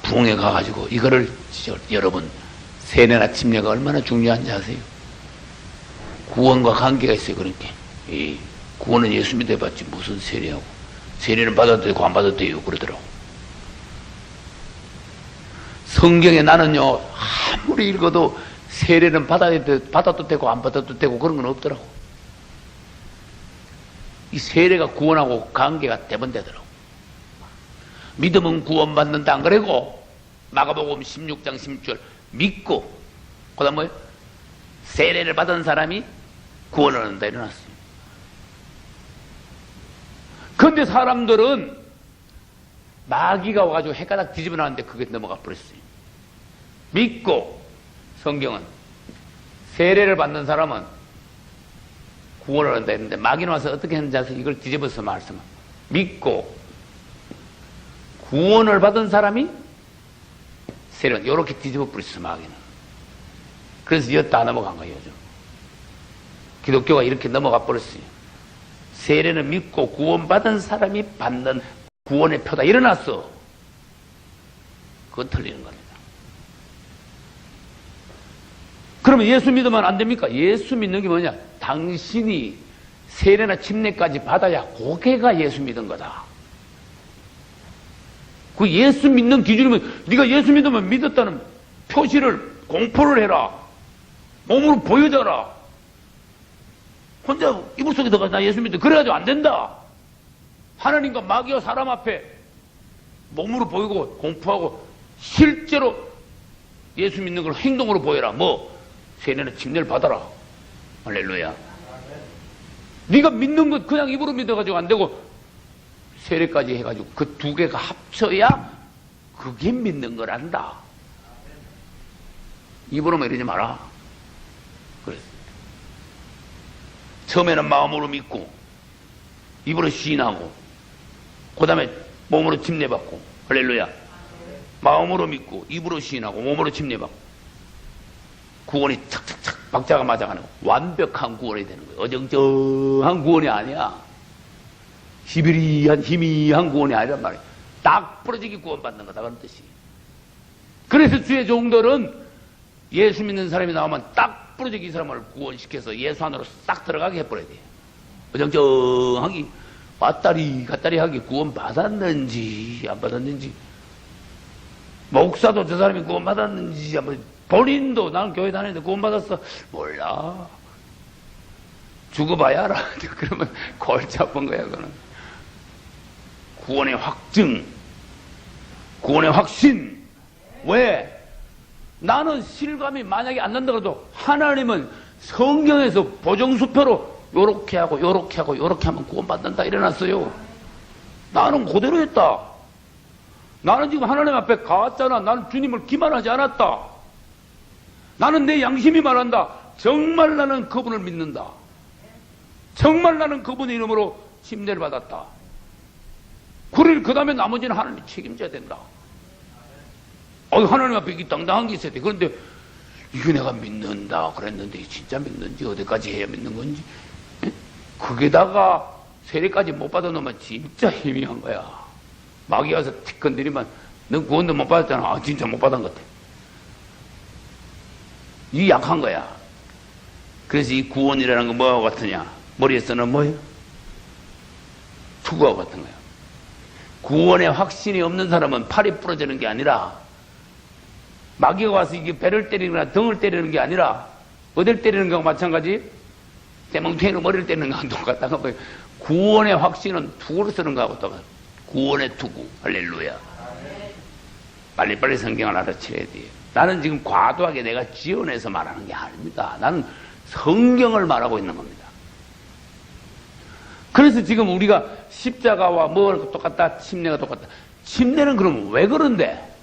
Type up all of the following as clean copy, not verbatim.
부흥회 가가지고 이거를 여러분, 세례나 침례가 얼마나 중요한지 아세요? 구원과 관계가 있어요. 그러니까 이 구원은 예수 믿어봤지 무슨 세례하고, 세례는 받아도 되고 안 받아도 돼요 그러더라고. 성경에 나는요 아무리 읽어도 세례는 받아도 되고 안 받아도 되고 그런 건 없더라고. 이 세례가 구원하고 관계가 대번되더라고. 믿으면 구원받는다 안 그러고, 마가복음 16장 16절 믿고, 그 다음 뭐예요? 세례를 받은 사람이 구원을 얻는다 이래놨어요. 그런데 사람들은 마귀가 와가지고 헷가닥 뒤집어 놨는데 그게 넘어가 버렸어요. 믿고, 성경은 세례를 받는 사람은 구원을 얻는다 했는데 마귀는 와서 어떻게 했는지 아세요? 이걸 뒤집어서 말씀을 믿고 구원을 받은 사람이 세례는 이렇게 뒤집어 버렸어 마귀는. 그래서 다 넘어간 거예요 요즘. 기독교가 이렇게 넘어가 버렸어요. 세례는 믿고 구원받은 사람이 받는 구원의 표다 일어났어. 그건 틀리는 겁니다. 그러면 예수 믿으면 안 됩니까? 예수 믿는 게 뭐냐? 당신이 세례나 침례까지 받아야 그게가 예수 믿은 거다. 그 예수 믿는 기준이면 네가 예수 믿으면 믿었다는 표시를 공포를 해라. 몸으로 보여줘라. 혼자 이불 속에 들어가서 나 예수 믿어. 그래가지고 안 된다. 하나님과 마귀와 사람 앞에 몸으로 보이고 공포하고 실제로 예수 믿는 걸 행동으로 보여라. 뭐 세례나 침례를 받아라. 할렐루야. 네가 믿는 것 그냥 입으로 믿어가지고 안 되고 세례까지 해가지고 그 두 개가 합쳐야 그게 믿는 거란다. 입으로만 이러지 마라. 그래. 처음에는 마음으로 믿고 입으로 시인하고 그 다음에 몸으로 침례받고, 할렐루야. 마음으로 믿고 입으로 시인하고 몸으로 침례받고 구원이 착착착 박자가 맞아가는 완벽한 구원이 되는 거예요. 어정쩡한 구원이 아니야. 희미한 구원이 아니란 말이에요. 딱 부러지게 구원받는 거다 그런 뜻이에요. 그래서 주의 종들은 예수 믿는 사람이 나오면 딱 부러지게 이 사람을 구원시켜서 예수 안으로 싹 들어가게 해버려야 돼요. 어정쩡하게 왔다리 갔다리 하게 구원받았는지 안 받았는지, 목사도 저 사람이 구원받았는지 안 받았는지, 본인도 나는 교회 다니는데 구원받았어 몰라. 죽어봐야 알아. 그러면 골치 아픈 거야 그거는. 구원의 확증, 구원의 확신. 왜? 나는 실감이 만약에 안 난다 그래도 하나님은 성경에서 보정수표로 요렇게 하고 요렇게 하고 요렇게 하면 구원받는다 이래놨어요. 나는 그대로 했다. 나는 지금 하나님 앞에 가왔잖아. 나는 주님을 기만하지 않았다. 나는 내 양심이 말한다. 정말 나는 그분을 믿는다. 정말 나는 그분의 이름으로 침례를 받았다. 그래, 그 다음에 나머지는 하나님이 책임져야 된다. 하나님 앞에 이 당당한 게 있어야 돼. 그런데 이거 내가 믿는다 그랬는데 진짜 믿는지, 어디까지 해야 믿는 건지, 거기다가 세례까지 못 받아놓으면 진짜 희미한 거야. 마귀 와서 틱 건드리면 넌 구원도 못 받았잖아. 진짜 못 받은 것 같아. 이 약한 거야. 그래서 이 구원이라는 건 뭐하고 같으냐? 머리에 쓰는 뭐예요? 투구하고 같은 거야. 구원의 확신이 없는 사람은 팔이 부러지는 게 아니라, 마귀가 와서 이게 배를 때리거나 등을 때리는 게 아니라 어딜 때리는 거하고 마찬가지, 대멍탱이로 머리를 때리는 거하고 똑같다는 거예요. 구원의 확신은 투구로 쓰는 거하고 똑같아. 구원의 투구. 할렐루야. 빨리빨리 성경을 알아채야 돼요. 나는 지금 과도하게 내가 지어내서 말하는 게 아닙니다. 나는 성경을 말하고 있는 겁니다. 그래서 지금 우리가 십자가와 뭐가 똑같다, 침례가 똑같다. 침례는 그러면 왜 그런데?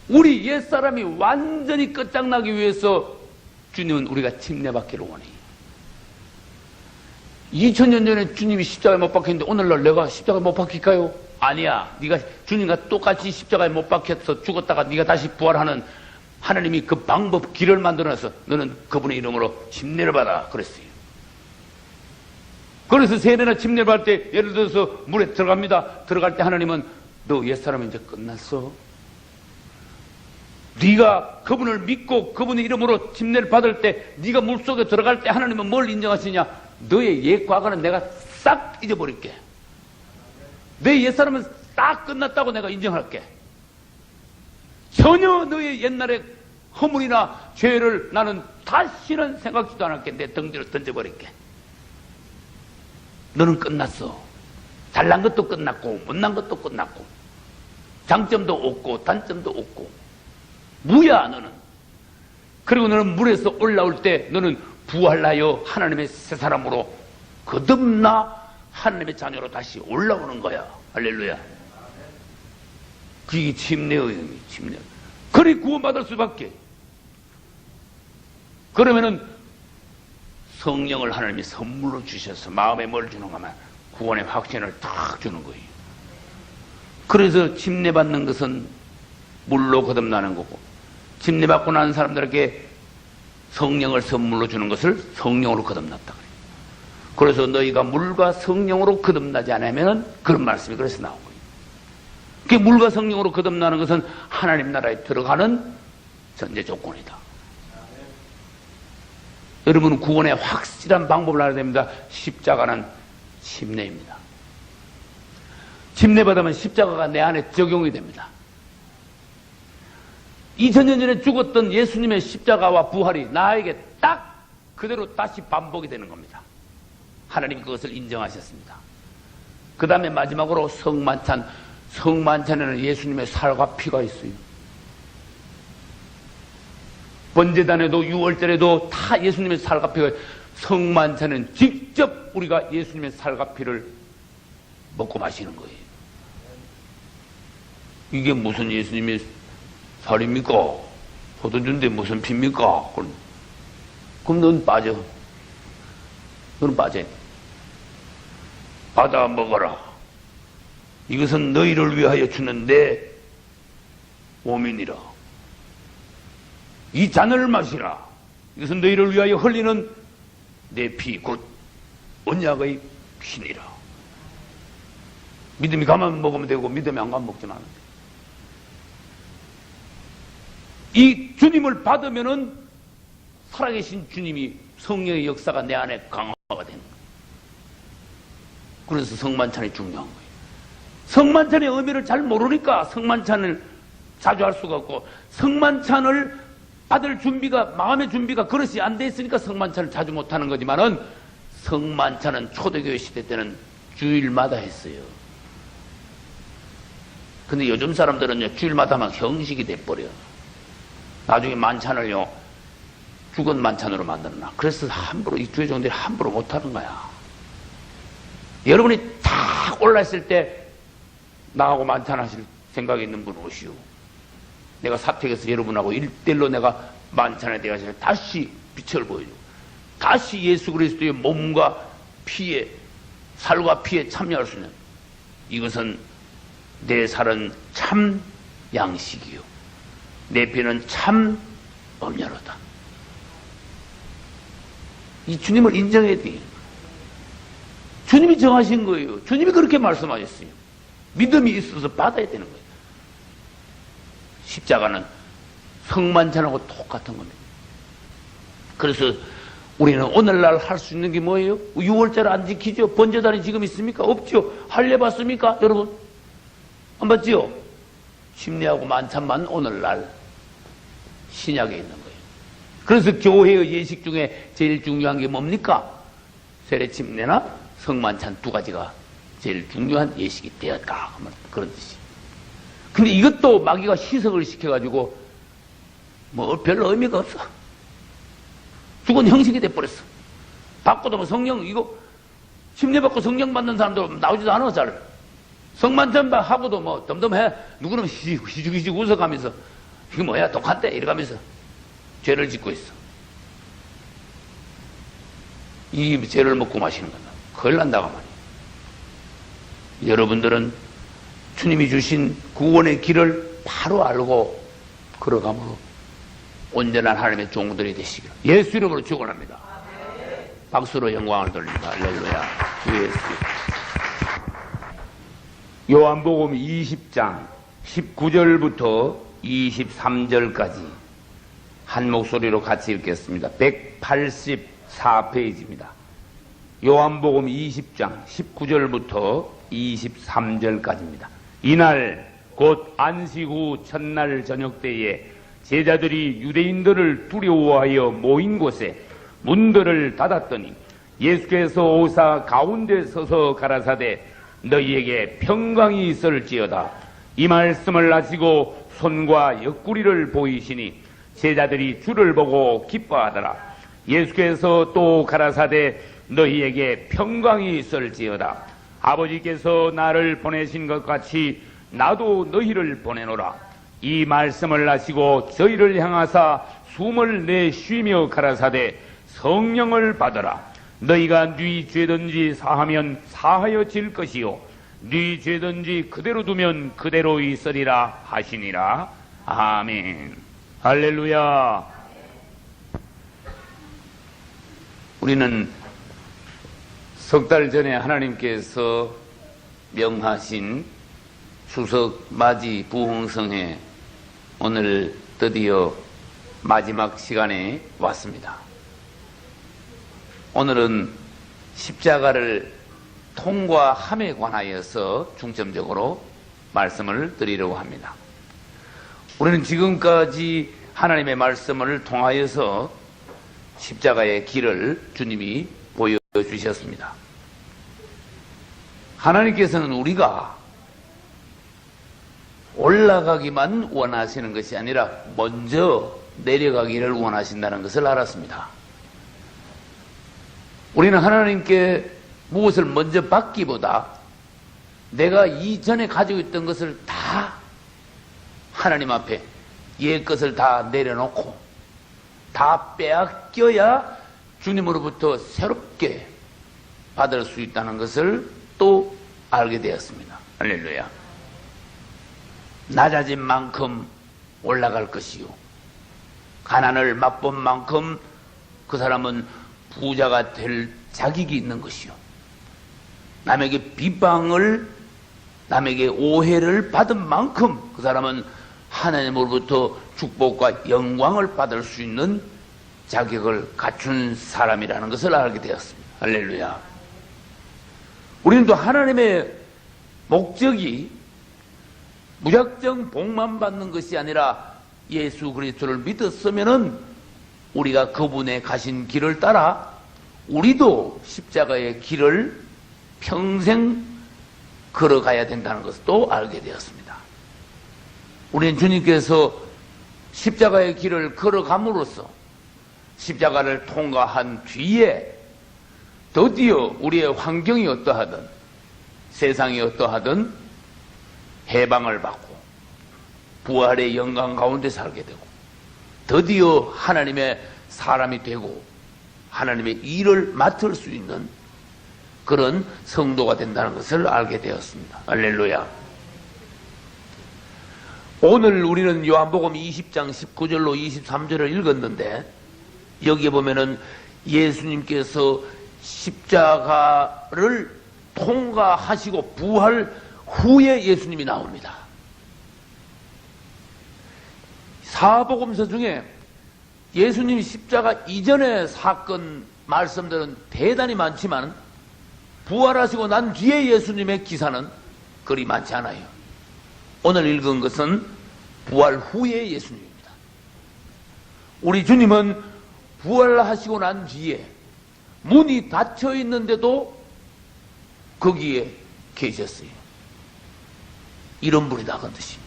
우리 옛사람이 완전히 끝장나기 위해서 주님은 우리가 침례받기를 원해요. 2000년 전에 주님이 십자가에 못 박혔는데 오늘날 내가 십자가에 못 박힐까요? 아니야. 네가 주님과 똑같이 십자가에 못 박혀서 죽었다가 네가 다시 부활하는 하나님이 그 방법, 길을 만들어놔서 너는 그분의 이름으로 침례를 받아 그랬어요. 그래서 세례나 침례를 받을 때 예를 들어서 물에 들어갑니다. 들어갈 때 하나님은 너 옛사람은 이제 끝났어. 네가 그분을 믿고 그분의 이름으로 침례를 받을 때, 네가 물속에 들어갈 때 하나님은 뭘 인정하시냐? 너의 옛 과거는 내가 싹 잊어버릴게. 내 옛사람은 딱 끝났다고 내가 인정할게. 전혀 너의 옛날의 허물이나 죄를 나는 다시는 생각지도 않을게. 내 등 뒤로 던져버릴게. 너는 끝났어. 잘난 것도 끝났고 못난 것도 끝났고 장점도 없고 단점도 없고 무야 너는. 그리고 너는 물에서 올라올 때 너는 부활하여 하나님의 새 사람으로 거듭나 하나님의 자녀로 다시 올라오는 거야. 할렐루야. 그게 침례의 의미, 침례. 그리 구원받을 수밖에. 그러면은 성령을 하나님이 선물로 주셔서 마음에 뭘 주는가 하면 구원의 확신을 탁 주는 거예요. 그래서 침례받는 것은 물로 거듭나는 거고, 침례받고 난 사람들에게 성령을 선물로 주는 것을 성령으로 거듭났다 그래요. 그래서 너희가 물과 성령으로 거듭나지 않으면, 그런 말씀이 그래서 나온 거예요. 그 물과 성령으로 거듭나는 것은 하나님 나라에 들어가는 전제 조건이다. 여러분은 구원의 확실한 방법을 알아야 됩니다. 십자가는 침례입니다. 침례받으면 십자가가 내 안에 적용이 됩니다. 2000년 전에 죽었던 예수님의 십자가와 부활이 나에게 딱 그대로 다시 반복이 되는 겁니다. 하나님이 그것을 인정하셨습니다. 그 다음에 마지막으로 성만찬. 성만찬에는 예수님의 살과 피가 있어요. 번제단에도 유월절에도 다 예수님의 살과 피가 있어요. 성만찬은 직접 우리가 예수님의 살과 피를 먹고 마시는 거예요. 이게 무슨 예수님의 살입니까? 포도주인데 무슨 피입니까? 그럼 넌 빠져. 너는 빠져. 받아 먹어라. 이것은 너희를 위하여 주는 내 몸이니라. 이 잔을 마시라. 이것은 너희를 위하여 흘리는 내 피, 곧 언약의 피니라. 믿음이 가면 먹으면 되고 믿음이 안 가면 먹지는 않는데, 이 주님을 받으면은 살아계신 주님이 성령의 역사가 내 안에 강화가 되는 거예요. 그래서 성만찬이 중요한 거예요. 성만찬의 의미를 잘 모르니까 성만찬을 자주 할 수가 없고, 성만찬을 받을 준비가, 마음의 준비가 그릇이 안 돼 있으니까 성만찬을 자주 못하는 거지만은, 성만찬은 초대교회 시대 때는 주일마다 했어요. 근데 요즘 사람들은요, 주일마다 막 형식이 돼버려. 나중에 만찬을요, 죽은 만찬으로 만들어놔. 그래서 함부로, 이 주의 종들이 함부로 못하는 거야. 여러분이 탁 올라있을 때 나하고 만찬하실 생각이 있는 분 오시오. 내가 사택에서 여러분하고 1대1로 내가 만찬에 대해서 다시 빛을 보여주고, 다시 예수 그리스도의 몸과 피에, 살과 피에 참여할 수 있는, 이것은 내 살은 참 양식이요, 내 피는 참 음료로다. 이 주님을 인정해야 돼요. 주님이 정하신 거예요. 주님이 그렇게 말씀하셨어요. 믿음이 있어서 받아야 되는 거예요. 십자가는 성만찬하고 똑같은 겁니다. 그래서 우리는 오늘날 할 수 있는 게 뭐예요? 6월절 안 지키죠? 번제단이 지금 있습니까? 없죠? 할례 받습니까? 여러분? 안 받지요? 침례하고 만찬만 오늘날 신약에 있는 거예요. 그래서 교회의 예식 중에 제일 중요한 게 뭡니까? 세례 침례나 성만찬 두 가지가 제일 중요한 예식이 되었다 하면 그런 뜻이에요. 근데 이것도 마귀가 희석을 시켜가지고 뭐 별로 의미가 없어. 죽은 형식이 돼버렸어. 받고도 뭐 성령, 이거 침례받고 성령 받는 사람도 나오지도 않아. 잘 성만찬 하고도 뭐 덤덤해. 누구는 희죽희죽 웃어가면서 이게 뭐야 똑같대 이러가면서 죄를 짓고 있어. 이 죄를 먹고 마시는 거다. 큰일 난다고 말이야. 여러분들은 주님이 주신 구원의 길을 바로 알고 걸어감으로 온전한 하나님의 종들이 되시기를 예수 이름으로 축원합니다. 박수로 영광을 돌립니다. 할렐루야. 주 예수. 요한복음 20장 19절부터 23절까지 한 목소리로 같이 읽겠습니다. 184페이지입니다. 요한복음 20장 19절부터 23절까지입니다. 이날 곧 안식 후 첫날 저녁 때에 제자들이 유대인들을 두려워하여 모인 곳에 문들을 닫았더니 예수께서 오사 가운데 서서 가라사대 너희에게 평강이 있을지어다. 이 말씀을 하시고 손과 옆구리를 보이시니 제자들이 주를 보고 기뻐하더라. 예수께서 또 가라사대 너희에게 평강이 있을지어다. 아버지께서 나를 보내신 것 같이 나도 너희를 보내노라. 이 말씀을 하시고 저희를 향하사 숨을 내쉬며 가라사대 성령을 받으라. 너희가 네 죄든지 사하면 사하여질 것이요 네 죄든지 그대로 두면 그대로 있으리라 하시니라. 아멘. 할렐루야. 우리는 석 달 전에 하나님께서 명하신 추석 맞이 부흥성회 오늘 드디어 마지막 시간에 왔습니다. 오늘은 십자가를 통과함에 관하여서 중점적으로 말씀을 드리려고 합니다. 우리는 지금까지 하나님의 말씀을 통하여서 십자가의 길을 주님이 보여주셨습니다. 하나님께서는 우리가 올라가기만 원하시는 것이 아니라 먼저 내려가기를 원하신다는 것을 알았습니다. 우리는 하나님께 무엇을 먼저 받기보다 내가 이전에 가지고 있던 것을 다 하나님 앞에 옛 것을 다 내려놓고 다 빼앗겨야 주님으로부터 새롭게 받을 수 있다는 것을 또 알게 되었습니다. 할렐루야. 낮아진 만큼 올라갈 것이요 가난을 맛본 만큼 그 사람은 부자가 될 자격이 있는 것이요 남에게 비방을 남에게 오해를 받은 만큼 그 사람은 하나님으로부터 축복과 영광을 받을 수 있는 자격을 갖춘 사람이라는 것을 알게 되었습니다. 할렐루야. 우리는 또 하나님의 목적이 무작정 복만 받는 것이 아니라 예수 그리스도를 믿었으면은 우리가 그분의 가신 길을 따라 우리도 십자가의 길을 평생 걸어가야 된다는 것을 또 알게 되었습니다. 우리는 주님께서 십자가의 길을 걸어감으로써 십자가를 통과한 뒤에 드디어 우리의 환경이 어떠하든 세상이 어떠하든 해방을 받고 부활의 영광 가운데 살게 되고 드디어 하나님의 사람이 되고 하나님의 일을 맡을 수 있는 그런 성도가 된다는 것을 알게 되었습니다. 할렐루야. 오늘 우리는 요한복음 20장 19절로 23절을 읽었는데 여기에 보면은 예수님께서 십자가를 통과하시고 부활 후에 예수님이 나옵니다. 사복음서 중에 예수님이 십자가 이전의 사건 말씀들은 대단히 많지만 부활하시고 난 뒤에 예수님의 기사는 그리 많지 않아요. 오늘 읽은 것은 부활 후의 예수님입니다. 우리 주님은 부활하시고 난 뒤에 문이 닫혀 있는데도 거기에 계셨어요. 이런 불이 나갔듯이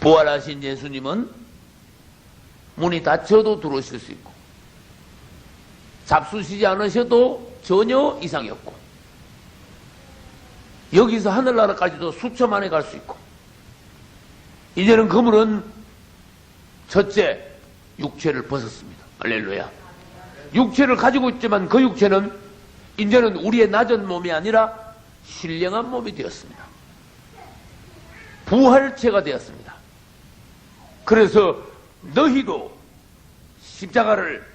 부활하신 예수님은 문이 닫혀도 들어오실 수 있고 잡수시지 않으셔도 전혀 이상이 없고 여기서 하늘나라까지도 수초 만에 갈 수 있고 이제는 그분은 첫째 육체를 벗었습니다. 할렐루야. 육체를 가지고 있지만 그 육체는 이제는 우리의 낮은 몸이 아니라 신령한 몸이 되었습니다. 부활체가 되었습니다. 그래서 너희도 십자가를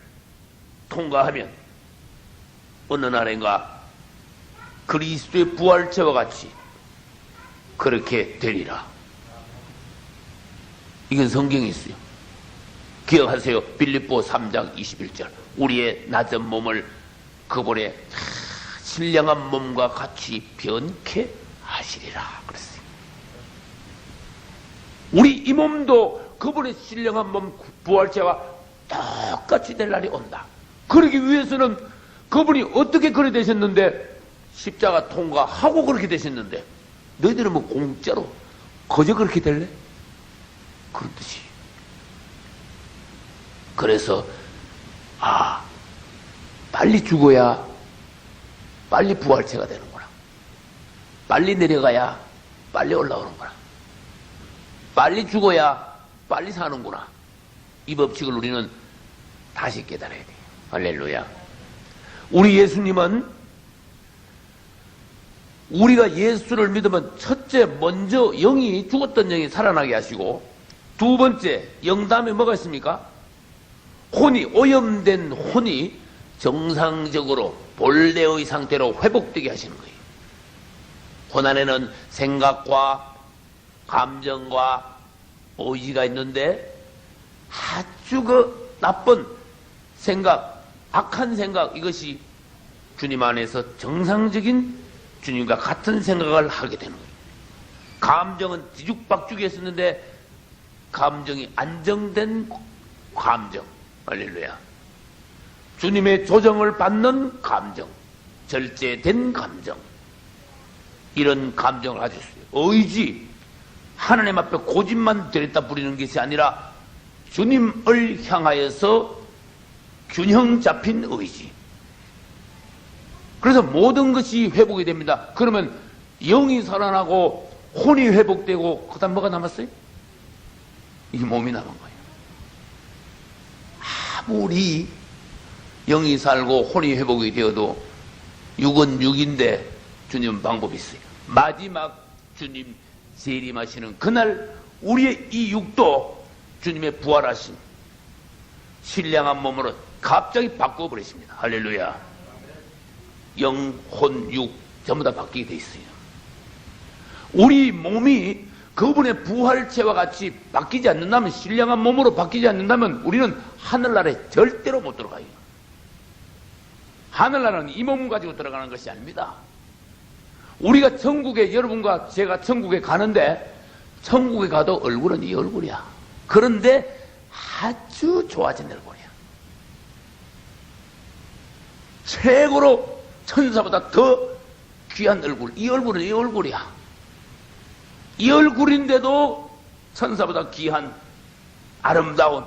통과하면 어느 날인가 그리스도의 부활체와 같이 그렇게 되리라. 이건 성경에 있어요. 기억하세요. 빌립보 3장 21절. 우리의 낮은 몸을 그분의 신령한 몸과 같이 변케 하시리라 그랬어요. 우리 이 몸도 그분의 신령한 몸 부활체와 똑같이 될 날이 온다. 그러기 위해서는 그분이 어떻게 그래 되셨는데, 십자가 통과하고 그렇게 되셨는데, 너희들은 뭐 공짜로 거저 그렇게 될래? 그런 뜻이. 그래서 빨리 죽어야 빨리 부활체가 되는구나. 빨리 내려가야 빨리 올라오는구나. 빨리 죽어야 빨리 사는구나. 이 법칙을 우리는 다시 깨달아야 돼요. 할렐루야. 우리 예수님은 우리가 예수를 믿으면 첫째 먼저 영이, 죽었던 영이 살아나게 하시고, 두 번째 영 다음에 뭐가 있습니까? 혼이, 오염된 혼이 정상적으로 본래의 상태로 회복되게 하시는 거예요. 혼 안에는 생각과 감정과 의지가 있는데, 아주 그 나쁜 생각, 악한 생각, 이것이 주님 안에서 정상적인 주님과 같은 생각을 하게 되는 거예요. 감정은 뒤죽박죽이 했었는데, 감정이 안정된 감정. 할렐루야. 주님의 조정을 받는 감정, 절제된 감정, 이런 감정을 가졌어요. 의지, 하나님 앞에 고집만 들였다 부리는 것이 아니라 주님을 향하여서 균형 잡힌 의지. 그래서 모든 것이 회복이 됩니다. 그러면 영이 살아나고 혼이 회복되고, 그 다음 뭐가 남았어요? 이 몸이 남은 거예요. 아무리 영이 살고 혼이 회복이 되어도 육은 육인데 주님은 방법이 있어요. 마지막 주님 재림하시는 그날 우리의 이 육도 주님의 부활하신 신령한 몸으로 갑자기 바꿔버리십니다. 할렐루야. 영, 혼, 육 전부 다 바뀌게 돼 있어요. 우리 몸이 그분의 부활체와 같이 바뀌지 않는다면, 신령한 몸으로 바뀌지 않는다면 우리는 하늘나라에 절대로 못 들어가요. 하늘나라는 이 몸을 가지고 들어가는 것이 아닙니다. 우리가 천국에, 여러분과 제가 천국에 가는데, 천국에 가도 얼굴은 이 얼굴이야. 그런데 아주 좋아진 얼굴이야. 최고로 천사보다 더 귀한 얼굴, 이 얼굴은 이 얼굴이야. 이 얼굴인데도 천사보다 귀한 아름다운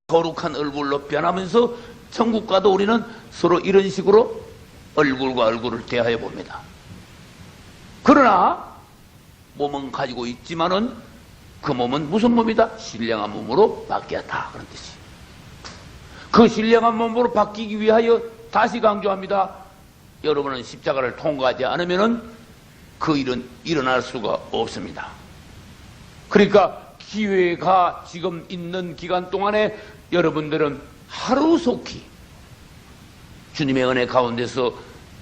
거룩한 얼굴로 변하면서 천국 가도 우리는 서로 이런 식으로 얼굴과 얼굴을 대하여 봅니다. 그러나 몸은 가지고 있지만은 그 몸은 무슨 몸이다? 신령한 몸으로 바뀌었다, 그런 뜻이. 그 신령한 몸으로 바뀌기 위하여 다시 강조합니다. 여러분은 십자가를 통과하지 않으면은 그 일은 일어날 수가 없습니다. 그러니까 기회가 지금 있는 기간 동안에 여러분들은 하루속히 주님의 은혜 가운데서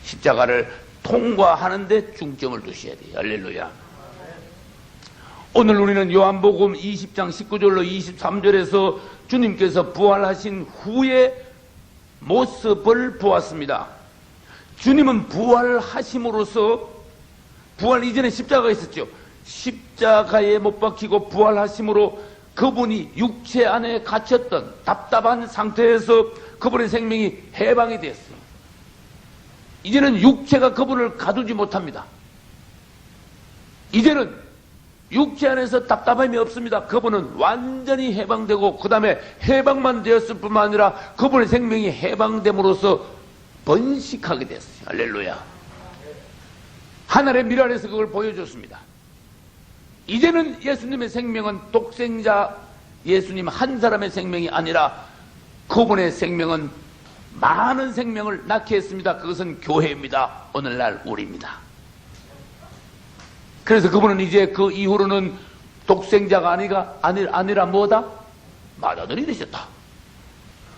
십자가를 통과하는 데 중점을 두셔야 돼요. 할렐루야. 오늘 우리는 요한복음 20장 19절로 23절에서 주님께서 부활하신 후의 모습을 보았습니다. 주님은 부활하심으로써, 부활 이전에 십자가가 있었죠. 십자가에 못 박히고 부활하심으로 그분이 육체 안에 갇혔던 답답한 상태에서 그분의 생명이 해방이 되었어요. 이제는 육체가 그분을 가두지 못합니다. 이제는 육체 안에서 답답함이 없습니다. 그분은 완전히 해방되고, 그 다음에 해방만 되었을 뿐만 아니라 그분의 생명이 해방됨으로써 번식하게 됐어요. 할렐루야. 하늘의 미랄에서 그걸 보여줬습니다. 이제는 예수님의 생명은 독생자 예수님 한 사람의 생명이 아니라 그분의 생명은 많은 생명을 낳게 했습니다. 그것은 교회입니다. 오늘날 우리입니다. 그래서 그분은 이제 그 이후로는 독생자가 아니라 뭐다? 맏아들이 되셨다.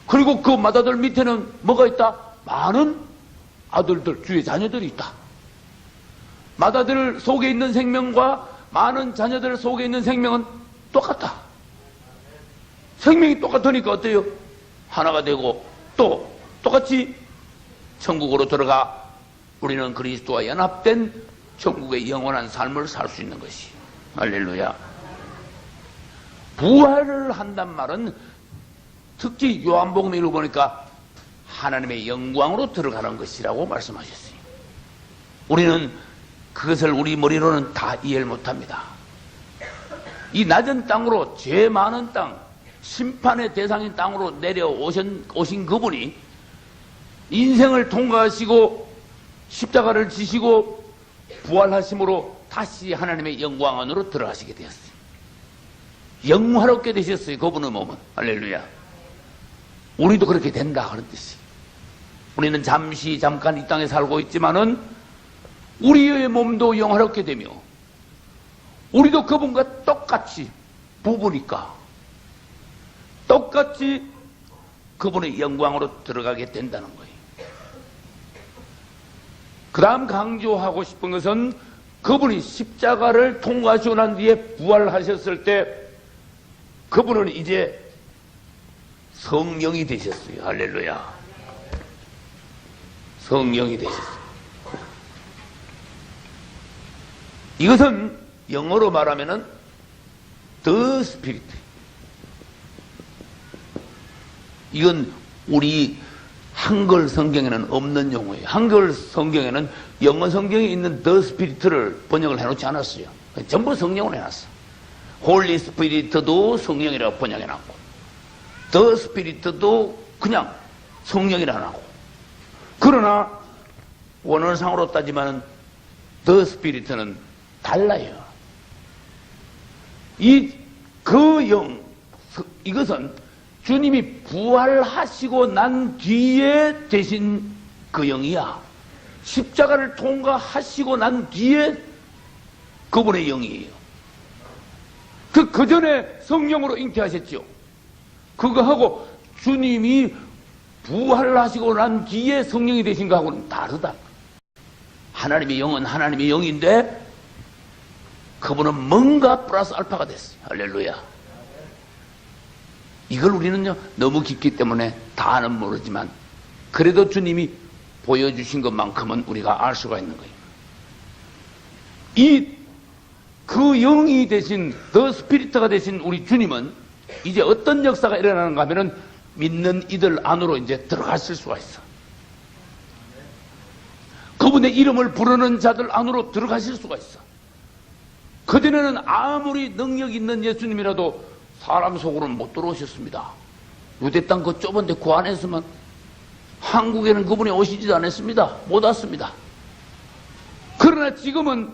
그리고 그 맏아들 밑에는 뭐가 있다? 많은 아들들, 주의 자녀들이 있다. 맏아들 속에 있는 생명과 많은 자녀들 속에 있는 생명은 똑같다. 생명이 똑같으니까 어때요? 하나가 되고 또 똑같이 천국으로 들어가 우리는 그리스도와 연합된 천국의 영원한 삶을 살 수 있는 것이. 할렐루야. 부활을 한단 말은 특히 요한복음 읽어보니까 하나님의 영광으로 들어가는 것이라고 말씀하셨어요. 우리는 그것을 우리 머리로는 다 이해를 못합니다. 이 낮은 땅으로, 죄 많은 땅, 심판의 대상인 땅으로 내려오신 그분이 인생을 통과하시고 십자가를 지시고 부활하심으로 다시 하나님의 영광 안으로 들어가시게 되었어요. 영화롭게 되셨어요. 그분의 몸은. 할렐루야. 우리도 그렇게 된다 그런 뜻이. 우리는 잠깐 이 땅에 살고 있지만은 우리의 몸도 영화롭게 되며 우리도 그분과 똑같이 부부니까 똑같이 그분의 영광으로 들어가게 된다는 거예요. 그 다음 강조하고 싶은 것은 그분이 십자가를 통과하시고 난 뒤에 부활하셨을 때 그분은 이제 성령이 되셨어요. 할렐루야. 성령이 되셨어요. 이것은 영어로 말하면은 The Spirit. 이건 우리 한글 성경에는 없는 용어예요. 한글 성경에는 영어 성경에 있는 The Spirit를 번역을 해놓지 않았어요. 전부 성령으로 해놨어. Holy Spirit도 성령이라고 번역해놨고 The Spirit도 그냥 성령이라 하고. 그러나 원어상으로 따지면 The Spirit는 달라요. 이것은 주님이 부활하시고 난 뒤에 되신 그 영이야. 십자가를 통과하시고 난 뒤에 그분의 영이에요. 그 전에 성령으로 잉태하셨죠. 그거하고 주님이 부활하시고 난 뒤에 성령이 되신 거하고는 다르다. 하나님의 영은 하나님의 영인데 그분은 뭔가 플러스 알파가 됐어요. 할렐루야. 이걸 우리는요 너무 깊기 때문에 다는 모르지만 그래도 주님이 보여주신 것만큼은 우리가 알 수가 있는 거예요. 그 영이 되신 더 스피리트가 되신 우리 주님은 이제 어떤 역사가 일어나는가 하면은 믿는 이들 안으로 이제 들어갔을 수가 있어. 그분의 이름을 부르는 자들 안으로 들어가실 수가 있어. 그전에는 아무리 능력 있는 예수님이라도 사람 속으로는 못 들어오셨습니다. 유대 땅 그 좁은 데 그 안에서만 한국에는 그분이 오시지도 않았습니다. 못 왔습니다. 그러나 지금은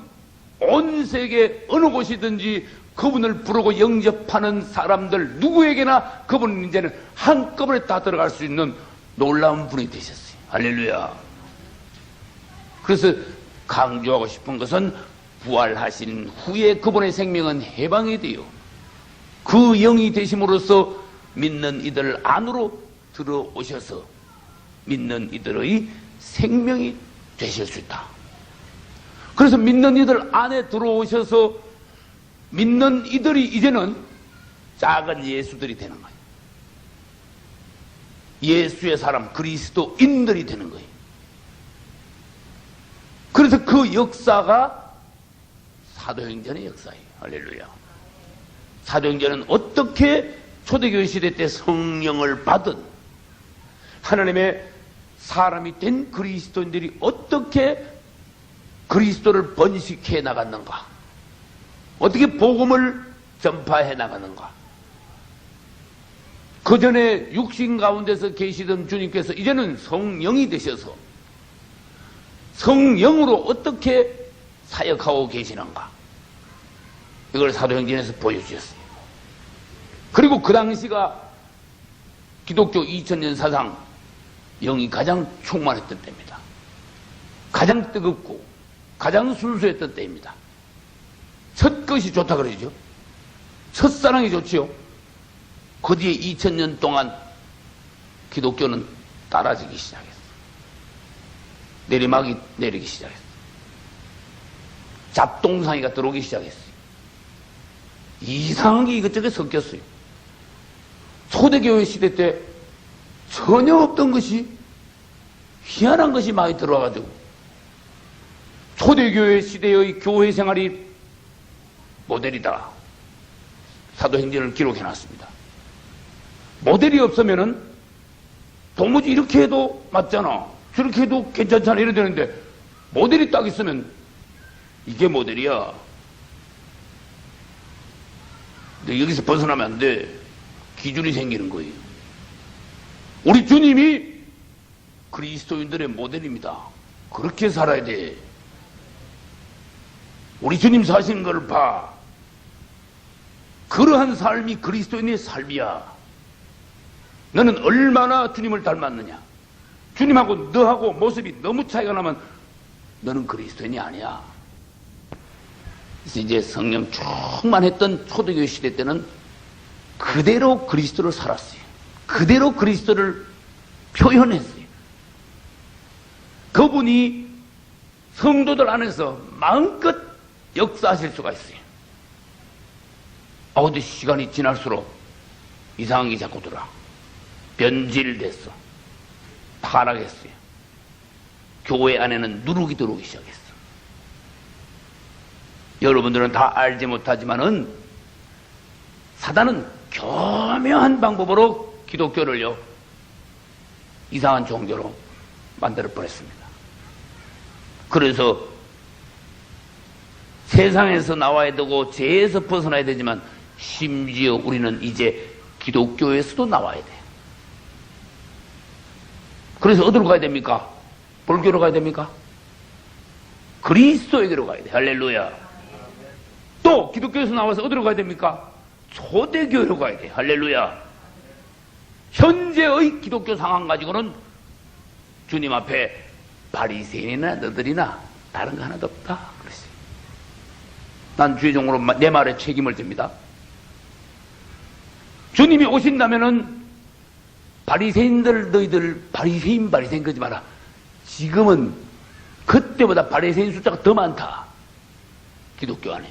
온 세계 어느 곳이든지 그분을 부르고 영접하는 사람들 누구에게나 그분은 이제는 한꺼번에 다 들어갈 수 있는 놀라운 분이 되셨어요. 할렐루야. 그래서 강조하고 싶은 것은 부활하신 후에 그분의 생명은 해방이 되어 그 영이 되심으로써 믿는 이들 안으로 들어오셔서 믿는 이들의 생명이 되실 수 있다. 그래서 믿는 이들 안에 들어오셔서 믿는 이들이 이제는 작은 예수들이 되는 거예요. 예수의 사람, 그리스도인들이 되는 거예요. 그래서 그 역사가 사도행전의 역사예요. 할렐루야. 사도행전은 어떻게 초대교회 시대 때 성령을 받은 하나님의 사람이 된 그리스도인들이 어떻게 그리스도를 번식해 나갔는가, 어떻게 복음을 전파해 나가는가. 그 전에 육신 가운데서 계시던 주님께서 이제는 성령이 되셔서 성령으로 어떻게 사역하고 계시는가, 이걸 사도행전에서 보여주셨어요. 그리고 그 당시가 기독교 2000년 사상 영이 가장 충만했던 때입니다. 가장 뜨겁고 가장 순수했던 때입니다. 첫 것이 좋다 그러죠. 첫사랑이 좋지요. 그 뒤에 2000년 동안 기독교는 따라지기 시작했어요. 내리막이 내리기 시작했어요. 잡동사니가 들어오기 시작했어요. 이상한 게 이것저것 섞였어요. 초대교회 시대 때 전혀 없던 것이, 희한한 것이 많이 들어와가지고 초대교회 시대의 교회 생활이 모델이다. 사도행전을 기록해놨습니다. 모델이 없으면은 도무지 이렇게 해도 맞잖아, 저렇게 해도 괜찮잖아 이래야 되는데, 모델이 딱 있으면 이게 모델이야. 근데 여기서 벗어나면 안 돼. 기준이 생기는 거예요. 우리 주님이 그리스도인들의 모델입니다. 그렇게 살아야 돼. 우리 주님 사시는 걸 봐. 그러한 삶이 그리스도인의 삶이야. 너는 얼마나 주님을 닮았느냐. 주님하고 너하고 모습이 너무 차이가 나면 너는 그리스도인이 아니야. 그래서 이제 성령 충만했던 초대교회 시대 때는 그대로 그리스도를 살았어요. 그대로 그리스도를 표현했어요. 그분이 성도들 안에서 마음껏 역사하실 수가 있어요. 근데 시간이 지날수록 이상한 게 자꾸 들어. 변질됐어. 타락했어요. 교회 안에는 누룩이 들어오기 시작했어. 여러분들은 다 알지 못하지만은 사단은 교묘한 방법으로 기독교를요 이상한 종교로 만들어 버렸습니다. 그래서 세상에서 나와야 되고 죄에서 벗어나야 되지만 심지어 우리는 이제 기독교에서도 나와야 돼요. 그래서 어디로 가야 됩니까? 불교로 가야 됩니까? 그리스도에게로 가야 돼. 할렐루야. 또 기독교에서 나와서 어디로 가야 됩니까? 초대교회로 가야 돼. 할렐루야. 현재의 기독교 상황 가지고는 주님 앞에 바리새인이나 너들이나 다른 거 하나도 없다 그랬어요. 난 주의종으로 내 말에 책임을 집니다. 주님이 오신다면은 바리새인들, 너희들 바리새인 그러지 마라. 지금은 그때보다 바리새인 숫자가 더 많다. 기독교 안에.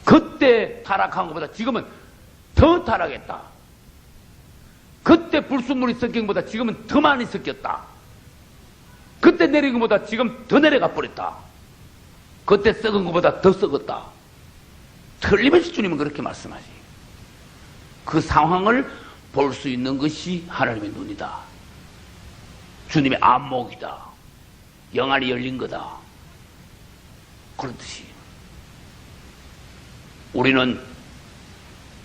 그때 타락한 것보다 지금은 더 타락했다. 그때 불순물이 섞인 것보다 지금은 더 많이 섞였다. 그때 내린 것보다 지금 더 내려가 버렸다. 그때 썩은 것보다 더 썩었다. 틀림없이 주님은 그렇게 말씀하지. 그 상황을 볼 수 있는 것이 하나님의 눈이다. 주님의 안목이다. 영안이 열린 거다. 그렇듯이 우리는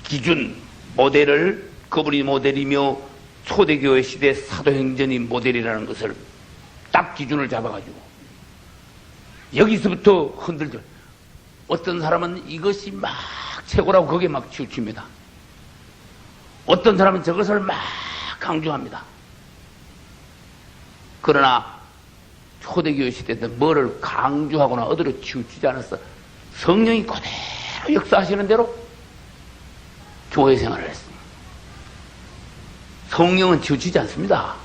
기준, 모델을, 그분이 모델이며 초대교회 시대 사도행전이 모델이라는 것을 딱 기준을 잡아가지고 여기서부터 흔들죠. 어떤 사람은 이것이 막 최고라고 거기에 막 치우칩니다. 어떤 사람은 저것을 막 강조합니다. 그러나 초대교회 시대 때 뭐를 강조하거나 어디로 치우치지 않았어. 성령이 그대로 역사하시는 대로 교회 생활을 했습니다. 성령은 치우치지 않습니다.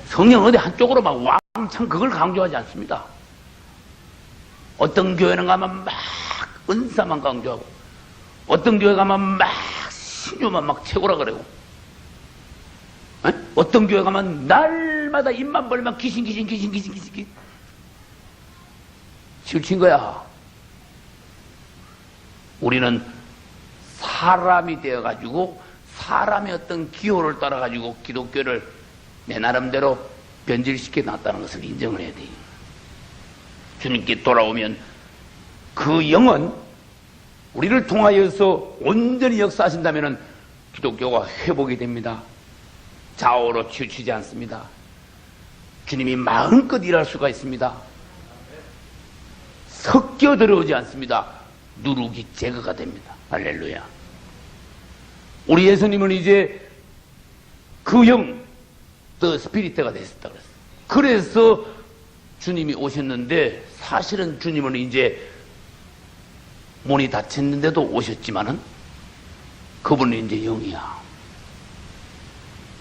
성령은 어디 한쪽으로 막 왕창 그걸 강조하지 않습니다. 어떤 교회는 가면 막 은사만 강조하고, 어떤 교회 가면 막 신유만 막 최고라 그러고, 어떤 교회 가면 날마다 입만 벌면 귀신 치우친 거야. 우리는 사람이 되어가지고 사람의 어떤 기호를 따라가지고 기독교를 내 나름대로 변질시켜 놨다는 것을 인정을 해야 돼. 주님께 돌아오면 그 영은 우리를 통하여서 온전히 역사하신다면 기독교가 회복이 됩니다. 좌우로 치우치지 않습니다. 주님이 마음껏 일할 수가 있습니다. 섞여 들어오지 않습니다. 누룩이 제거가 됩니다. 할렐루야. 우리 예수님은 이제 그 영, 더 스피리트가 됐었다 그랬어요. 그래서 주님이 오셨는데, 사실은 주님은 이제 문이 닫혔는데도 오셨지만은 그분은 이제 영이야.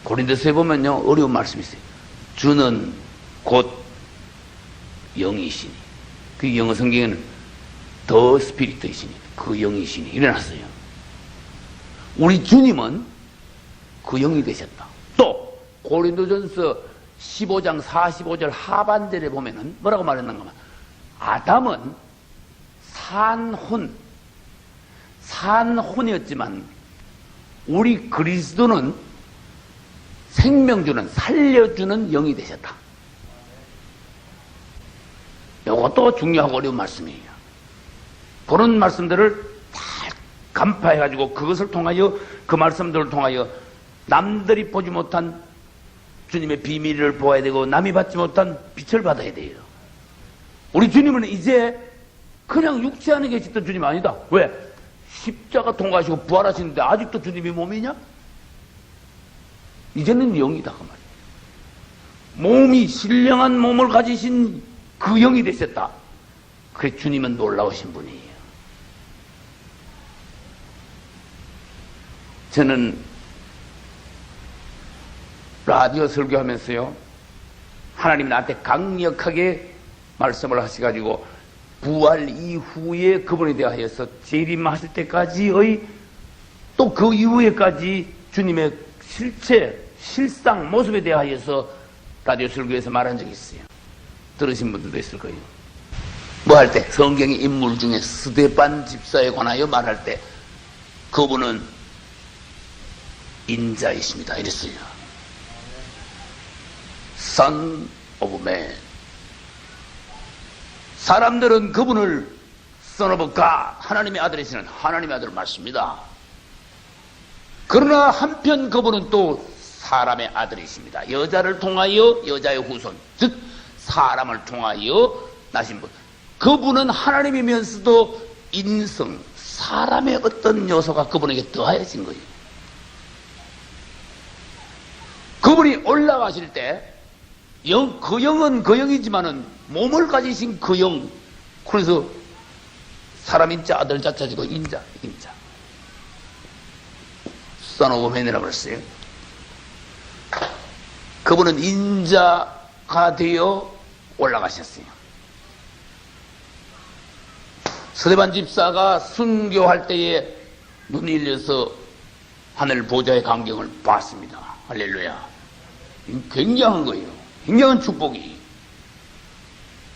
고린도서에 보면요, 어려운 말씀이 있어요. 주는 곧 영이시니. 그 영어 성경에는 더 스피리트이시니. 그 영이시니 일어났어요. 우리 주님은 그 영이 되셨다. 또 고린도전서 15장 45절 하반절에 보면은 뭐라고 말했는가 하면 아담은 산혼이었지만 우리 그리스도는 생명주는 살려주는 영이 되셨다. 이것도 중요하고 어려운 말씀이에요. 그런 말씀들을 잘 간파해가지고 그것을 통하여 그 말씀들을 통하여 남들이 보지 못한 주님의 비밀을 보아야 되고 남이 받지 못한 빛을 받아야 돼요. 우리 주님은 이제 그냥 육체 안에 계시던 주님 아니다. 왜? 십자가 통과하시고 부활하시는데 아직도 주님이 몸이냐? 이제는 영이다 그 말이에요. 몸이 신령한 몸을 가지신 그 영이 되셨다. 그래 주님은 놀라우신 분이에요. 저는 라디오 설교하면서요 하나님이 나한테 강력하게 말씀을 하셔가지고 부활 이후에 그분에 대하여서 재림하실 때까지의 또 그 이후에까지 주님의 실체, 실상, 모습에 대하여서 라디오 설교에서 말한 적이 있어요. 들으신 분들도 있을 거예요. 뭐 할 때 성경의 인물 중에 스데반 집사에 관하여 말할 때 그분은 인자이십니다 이랬어요. Son of Man. 사람들은 그분을 Son of God, 하나님의 아들이시는 하나님의 아들 맞습니다. 그러나 한편 그분은 또 사람의 아들이십니다. 여자를 통하여 여자의 후손, 즉 사람을 통하여 나신 분. 그분은 하나님이면서도 인성, 사람의 어떤 요소가 그분에게 더하여진 거예요. 그분이 올라가실 때 그 영은 그 영이지만은 몸을 가지신 그 영, 그래서 사람 인자 아들 자자지고 인자 Son of Man이라고 그랬어요. 그분은 인자가 되어 올라가셨어요. 스데반 집사가 순교할 때에 눈이 열려서 하늘 보좌의 광경을 봤습니다. 할렐루야. 굉장한 거예요. 굉장한 축복이.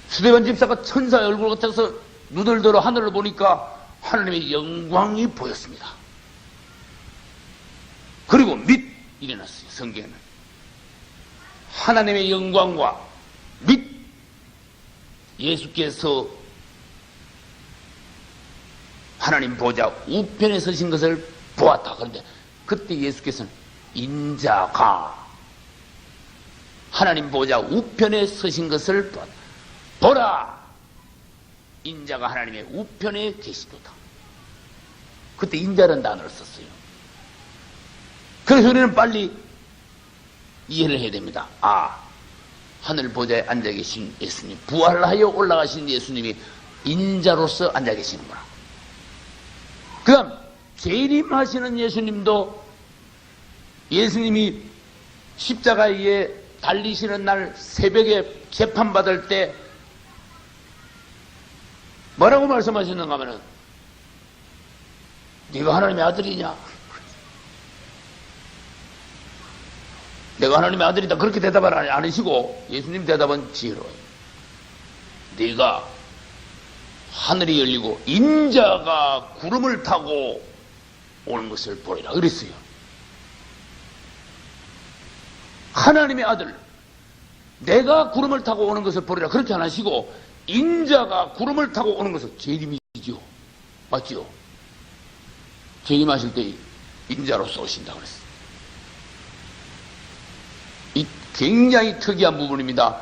스데반 집사가 천사의 얼굴 같아서 눈을 들어 하늘을 보니까 하나님의 영광이 보였습니다. 그리고 및 일어났어요. 성경에는 하나님의 영광과 및 예수께서 하나님 보좌 우편에 서신 것을 보았다. 그런데 그때 예수께서는 인자가 하나님 보좌 우편에 서신 것을 보았다. 보라! 인자가 하나님의 우편에 계시도다. 그때 인자라는 단어를 썼어요. 그래서 우리는 빨리 이해를 해야 됩니다. 하늘 보좌에 앉아 계신 예수님, 부활하여 올라가신 예수님이 인자로서 앉아 계시는구나. 그 다음 재림하시는 예수님도 예수님이 십자가에 달리시는 날 새벽에 재판받을 때 뭐라고 말씀하시는가 하면은 네가 하나님의 아들이냐? 내가 하나님의 아들이다 그렇게 대답을 안 하시고 예수님 대답은 지혜로워요. 네가 하늘이 열리고 인자가 구름을 타고 오는 것을 보리라 그랬어요. 하나님의 아들 내가 구름을 타고 오는 것을 보리라 그렇게 안 하시고 인자가 구름을 타고 오는 것을 재림이죠. 맞죠? 재림하실 때 인자로서 오신다고 그랬어요. 이 굉장히 특이한 부분입니다.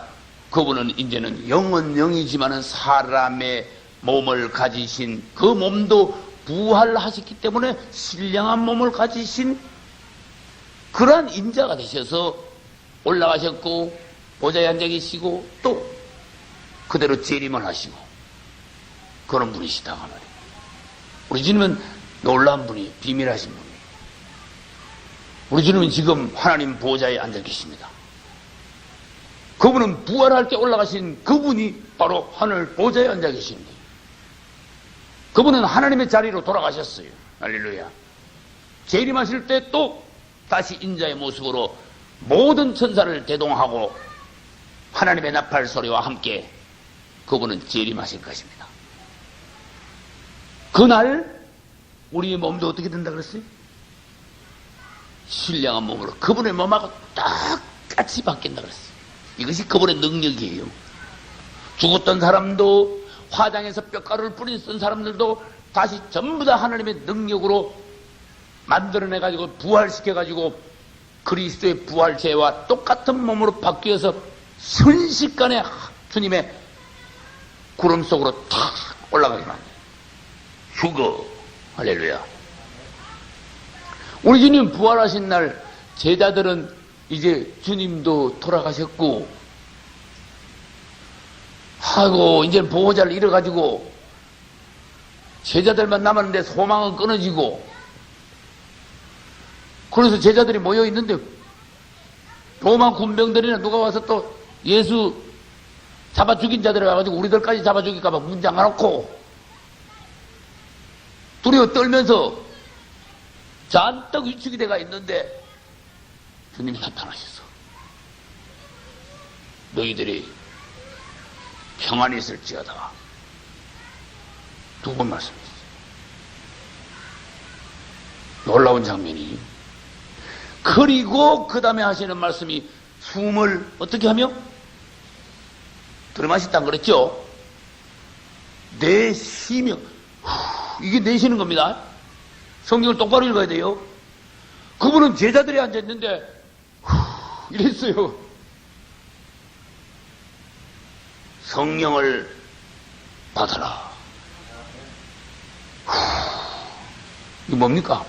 그분은 이제는 영은 영이지만은 사람의 몸을 가지신 그 몸도 부활하셨기 때문에 신령한 몸을 가지신 그러한 인자가 되셔서 올라가셨고 보좌에 앉아 계시고 또 그대로 재림을 하시고 그런 분이시다 그 말이에요. 우리 주님은 놀라운 분이에요. 비밀하신 분이에요. 우리 주님은 지금 하나님 보좌에 앉아 계십니다. 그분은 부활할 때 올라가신 그분이 바로 하늘 보좌에 앉아 계신 거예요. 그분은 하나님의 자리로 돌아가셨어요. 할렐루야. 재림하실 때 또 다시 인자의 모습으로 모든 천사를 대동하고 하나님의 나팔 소리와 함께 그분은 재림하실 것입니다. 그날 우리의 몸도 어떻게 된다 그랬어요? 신령한 몸으로 그분의 몸하고 똑같이 바뀐다 그랬어요. 이것이 그분의 능력이에요. 죽었던 사람도, 화장해서 뼈가루를 뿌린 쓴 사람들도 다시 전부 다 하나님의 능력으로 만들어내가지고 부활시켜가지고 그리스도의 부활체와 똑같은 몸으로 바뀌어서 순식간에 주님의 구름 속으로 탁 올라가게 만들어요. 휴거. 할렐루야. 우리 주님 부활하신 날 제자들은 이제 주님도 돌아가셨고, 아이고 이제 보호자를 잃어가지고 제자들만 남았는데 소망은 끊어지고, 그래서 제자들이 모여 있는데 로마 군병들이나 누가 와서 또 예수 잡아 죽인 자들이 와가지고 우리들까지 잡아 죽일까봐 문 잠가놓고 두려워 떨면서 잔뜩 위축이 돼가 있는데 주님이 나타나셨어. 너희들이 평안히 있을지어다. 두 번 말씀했어요. 놀라운 장면이. 그리고 그 다음에 하시는 말씀이 숨을 어떻게 하며? 들어마셨다는 그랬죠? 내쉬며. 이게 내쉬는 겁니다. 성경을 똑바로 읽어야 돼요. 그분은 제자들이 앉아있는데 이랬어요. 성령을 받아라. 이거 뭡니까?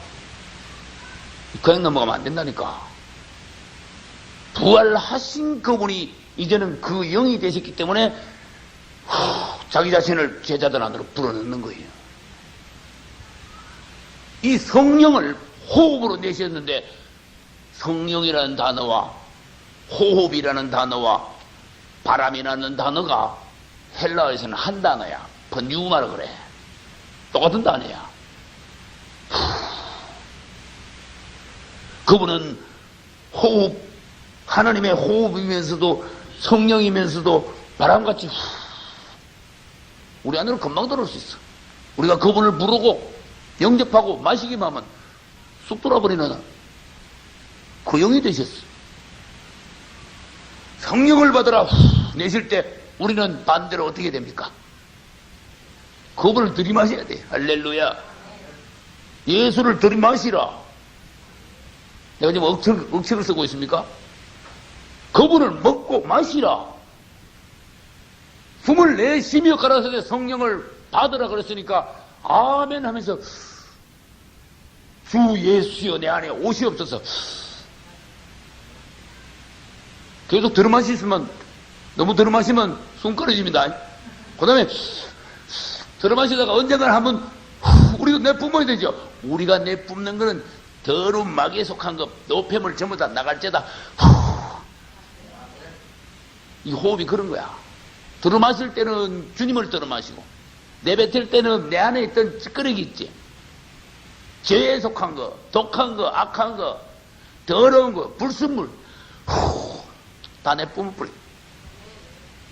그냥 넘어가면 안 된다니까. 부활하신 그분이 이제는 그 영이 되셨기 때문에 자기 자신을 제자들 안으로 불어넣는 거예요. 이 성령을 호흡으로 내셨는데, 성령이라는 단어와 호흡이라는 단어와 바람이라는 단어가 헬라어에서는 한 단어야. 번유마라 그래. 똑같은 단어야. 그분은 호흡, 하나님의 호흡이면서도 성령이면서도 바람같이 우리 안으로 금방 들어올 수 있어. 우리가 그분을 부르고 영접하고 마시기만 하면 쑥 돌아버리는 그 영이 되셨어. 성령을 받으라 내실 때 우리는 반대로 어떻게 됩니까? 그분을 들이마셔야 돼. 할렐루야. 예수를 들이마시라. 내가 지금 억측을 쓰고 있습니까? 그분을 먹고 마시라. 숨을 내쉬며 가라사대 성령을 받으라 그랬으니까 아멘 하면서 주 예수여 내 안에 오시옵소서. 계속 들어마시면, 너무 들어마시면 숨 끊어집니다. 그 다음에 들어마시다가 언젠가 한번 우리가 내뿜어야 되죠. 우리가 내뿜는 거는 더러운 마귀에 속한 거, 노폐물 전부 다 나갈죄다. 이 호흡이 그런 거야. 들어마실 때는 주님을 들어마시고, 내뱉을 때는 내 안에 있던 찌끄러기 있지. 죄에 속한 거, 독한 거, 악한 거, 더러운 거, 불순물, 다 내뿜어버려.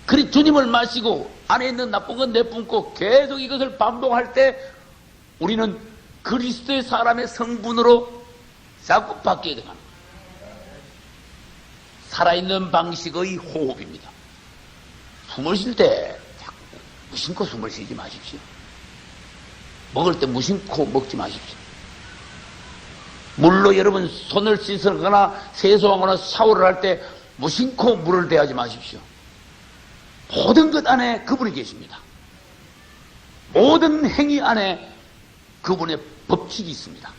그리 주님을 마시고, 안에 있는 나쁜 건 내뿜고, 계속 이것을 반복할 때, 우리는 그리스도의 사람의 성분으로 자꾸 바뀌어야 되는 거예요. 살아있는 방식의 호흡입니다. 숨을 쉴 때 자꾸 무심코 숨을 쉬지 마십시오. 먹을 때 무심코 먹지 마십시오. 물로 여러분 손을 씻거나 세수하거나 샤워를 할 때 무심코 물을 대하지 마십시오. 모든 것 안에 그분이 계십니다. 모든 행위 안에 그분의 법칙이 있습니다.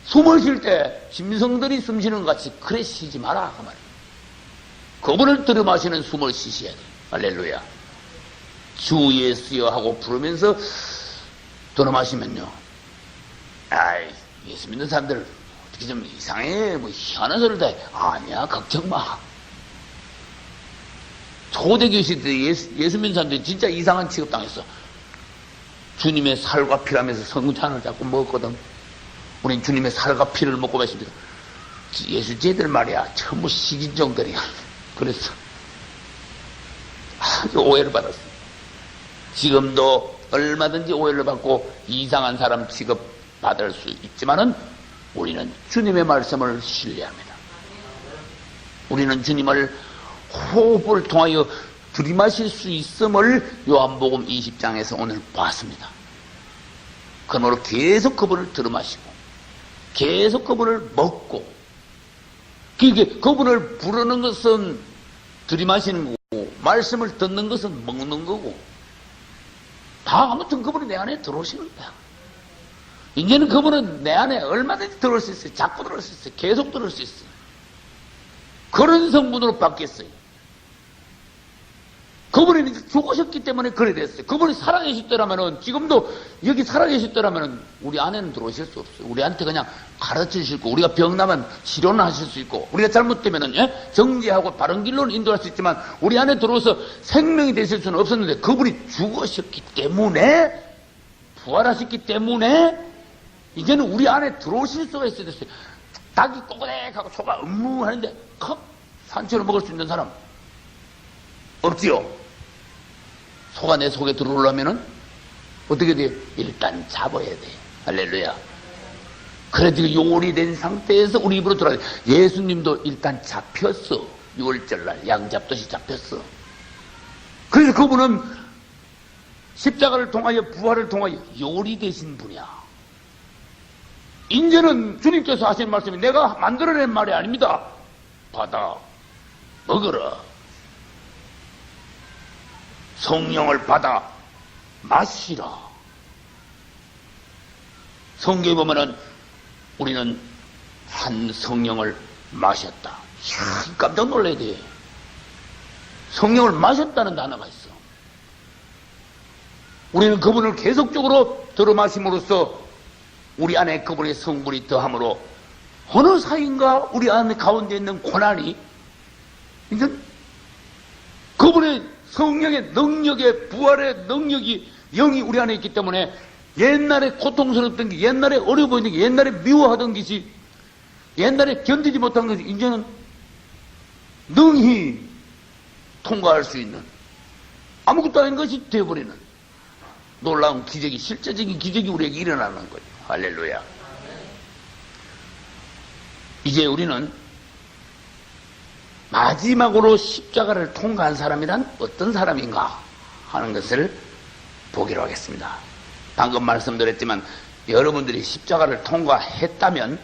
숨을 쉴 때 짐승들이 숨 쉬는 것 같이 그래 쉬지 마라 그 말이에요. 그분을 들이마시는 숨을 쉬셔야 돼요. 할렐루야. 주 예수여 하고 부르면서 들이마시면요, 아이 예수 믿는 사람들 어떻게 좀 이상해, 뭐 희한한 소리를 해. 아니야, 걱정 마. 초대교시 때 예수 믿는 사람들이 진짜 이상한 취급당했어. 주님의 살과 피라면서 성찬을 자꾸 먹었거든. 우린 주님의 살과 피를 먹고 마십니다. 예수제들 말이야, 전부 식인종들이야. 그래서 아주 오해를 받았어. 지금도 얼마든지 오해를 받고 이상한 사람 취급받을 수 있지만은 우리는 주님의 말씀을 신뢰합니다. 우리는 주님을 호흡을 통하여 들이마실 수 있음을 요한복음 20장에서 오늘 봤습니다. 그러므로 계속 그분을 들이마시고 계속 그분을 먹고, 그게 그분을 부르는 것은 들이마시는 거고 말씀을 듣는 것은 먹는 거고, 다 아무튼 그분이 내 안에 들어오시는 거야. 이제는 그분은 내 안에 얼마든지 들어올 수 있어요. 자꾸 들어올 수 있어요. 계속 들어올 수 있어요. 그런 성분으로 바뀌었어요. 그분이 죽으셨기 때문에 그래 됐어요. 그분이 살아계셨더라면은, 지금도 여기 살아계셨더라면은 우리 안에는 들어오실 수 없어요. 우리한테 그냥 가르치실 거, 우리가 병나면 치료는 하실 수 있고, 우리가 잘못되면은 정지하고 바른 길로는 인도할 수 있지만 우리 안에 들어와서 생명이 되실 수는 없었는데, 그분이 죽으셨기 때문에, 부활하셨기 때문에 이제는 우리 안에 들어오실 수가 있어야 됐어요. 닭이 꼬꼬댁하고 소가 음무 하는데 산채로 먹을 수 있는 사람 없지요. 소가 내 속에 들어오려면은 어떻게 돼요? 일단 잡아야 돼. 할렐루야. 그래도 요리된 상태에서 우리 입으로 들어가야 돼. 예수님도 일단 잡혔어. 6월절날 양 잡듯이 잡혔어. 그래서 그분은 십자가를 통하여 부활을 통하여 요리되신 분이야. 이제는 주님께서 하신 말씀이 내가 만들어낸 말이 아닙니다. 받아 먹어라. 성령을 받아 마시라. 성경에 보면은 우리는 한 성령을 마셨다. 이야, 깜짝 놀라야 돼. 성령을 마셨다는 단어가 있어. 우리는 그분을 계속적으로 들어마심으로써 우리 안에 그분의 성분이 더함으로 어느 사이인가 우리 안에 가운데 있는 고난이, 이제 그분의 성령의 능력의 부활의 능력이 영이 우리 안에 있기 때문에 옛날에 고통스럽던 게, 옛날에 어려워 보이는 게, 옛날에 미워하던 것이, 옛날에 견디지 못한 것이 이제는 능히 통과할 수 있는, 아무것도 아닌 것이 되어버리는 놀라운 기적이, 실제적인 기적이 우리에게 일어나는 거예요. 할렐루야. 이제 우리는 마지막으로 십자가를 통과한 사람이란 어떤 사람인가 하는 것을 보기로 하겠습니다. 방금 말씀드렸지만 여러분들이 십자가를 통과했다면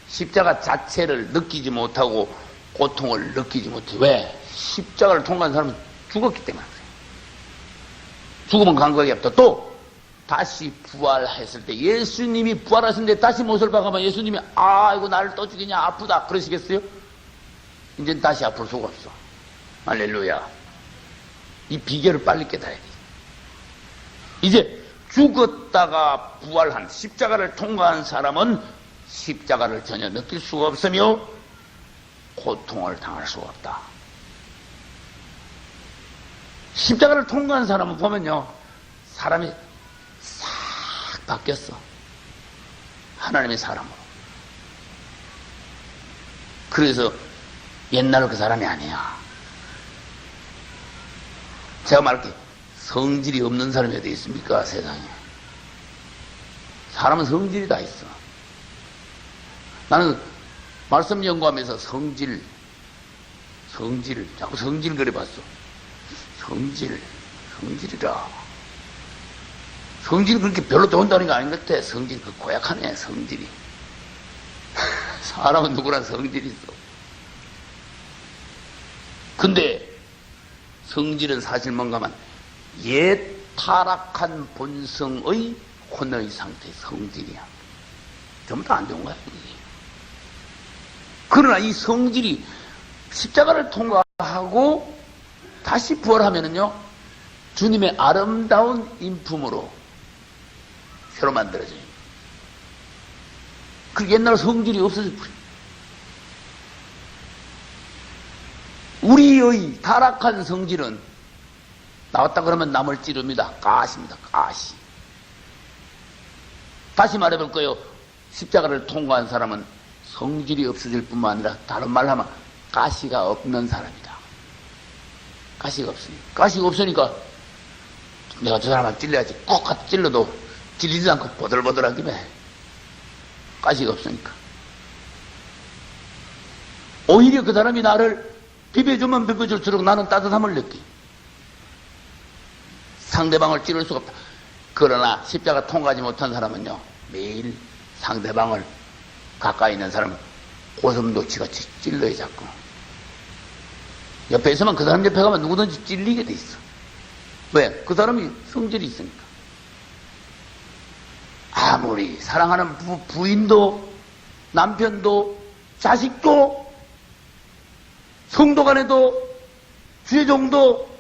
십자가 자체를 느끼지 못하고 고통을 느끼지 못해요. 왜? 십자가를 통과한 사람은 죽었기 때문에 그래요. 죽으면 감각이 없다. 또 다시 부활했을 때, 예수님이 부활하셨는데 다시 못을 박으면 예수님이 아이고 나를 또 죽이냐, 아프다 그러시겠어요? 이제 다시 아플 수가 없어. 할렐루야. 이 비결을 빨리 깨달아야 돼. 이제 죽었다가 부활한, 십자가를 통과한 사람은 십자가를 전혀 느낄 수가 없으며 고통을 당할 수가 없다. 십자가를 통과한 사람은 보면요, 사람이 싹 바뀌었어. 하나님의 사람으로. 그래서 옛날 그 사람이 아니야. 제가 말할게, 성질이 없는 사람이 어디 있습니까, 세상에. 사람은 성질이 다 있어. 나는 말씀 연구하면서 성질을 자꾸 성질 그려봤어. 성질이라. 성질이 그렇게 별로 좋은다는 거 아닌 것 같아. 성질, 그 고약하네, 성질이. 사람은 누구나 성질이 있어. 근데 성질은 사실 뭔가 하면 옛 타락한 본성의 혼의 상태의 성질이야. 전부 다 안 좋은 거야. 그러나 이 성질이 십자가를 통과하고 다시 부활하면은요, 주님의 아름다운 인품으로 새로 만들어져요. 그 옛날 성질이 없어져 버려요. 우리의 타락한 성질은 나왔다 그러면 남을 찌릅니다. 가시입니다. 가시. 다시 말해볼 거예요. 십자가를 통과한 사람은 성질이 없어질 뿐만 아니라 다른 말로 하면 가시가 없는 사람이다. 가시가 없으니까. 가시가 없으니까 내가 저 사람한테 찔러야지. 꼭 갖다 찔러도 찔리지 않고 보들보들하기만 해. 가시가 없으니까. 오히려 그 사람이 나를 비벼주면 비벼줄수록 나는 따뜻함을 느끼. 상대방을 찌를 수가 없다. 그러나 십자가 통과하지 못한 사람은요, 매일 상대방을 가까이 있는 사람은 고슴도치같이 찔러야 자꾸. 옆에 있으면 그 사람 옆에 가면 누구든지 찔리게 돼 있어. 왜? 그 사람이 성질이 있으니까. 아무리 사랑하는 부인도 남편도 자식도 성도 간에도 주의종도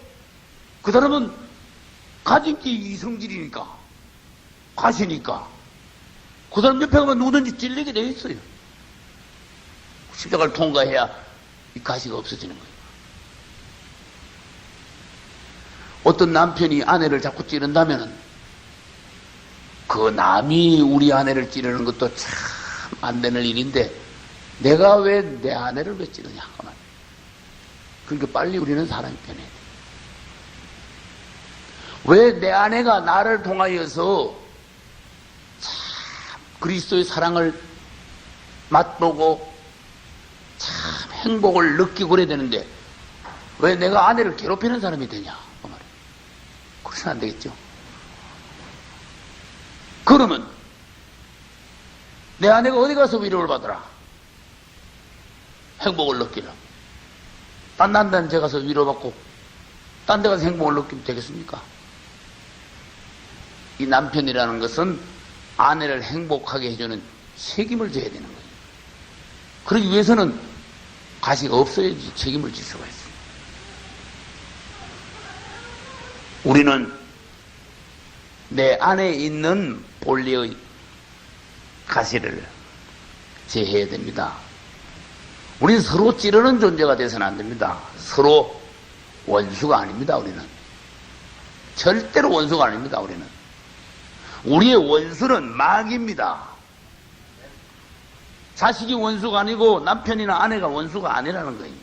그 사람은 가진 게 이 성질이니까, 가시니까 그 사람 옆에 가면 누구든지 찔리게 돼 있어요. 십자가를 통과해야 이 가시가 없어지는 거예요. 어떤 남편이 아내를 자꾸 찌른다면은 그 남이 우리 아내를 찌르는 것도 참 안 되는 일인데 내가 왜 내 아내를 왜 찌르냐 하면, 그러니까 빨리 우리는 사람이 변해야 돼. 왜 내 아내가 나를 통하여서 참 그리스도의 사랑을 맛보고 참 행복을 느끼고 그래야 되는데 왜 내가 아내를 괴롭히는 사람이 되냐 그 말이에요. 그래서는 안 되겠죠. 그러면 내 아내가 어디 가서 위로를 받으라, 행복을 느끼라. 딴 남자한테 가서 위로받고 딴 데 가서 행복을 느끼면 되겠습니까? 이 남편이라는 것은 아내를 행복하게 해주는 책임을 져야 되는 거예요. 그러기 위해서는 가시가 없어야지 책임을 질 수가 있어요. 우리는 내 안에 있는 본래의 가시를 제해야 됩니다. 우리는 서로 찌르는 존재가 돼서는 안 됩니다. 서로 원수가 아닙니다. 우리는 절대로 원수가 아닙니다. 우리의 원수는 마귀입니다. 자식이 원수가 아니고 남편이나 아내가 원수가 아니라는 거예요.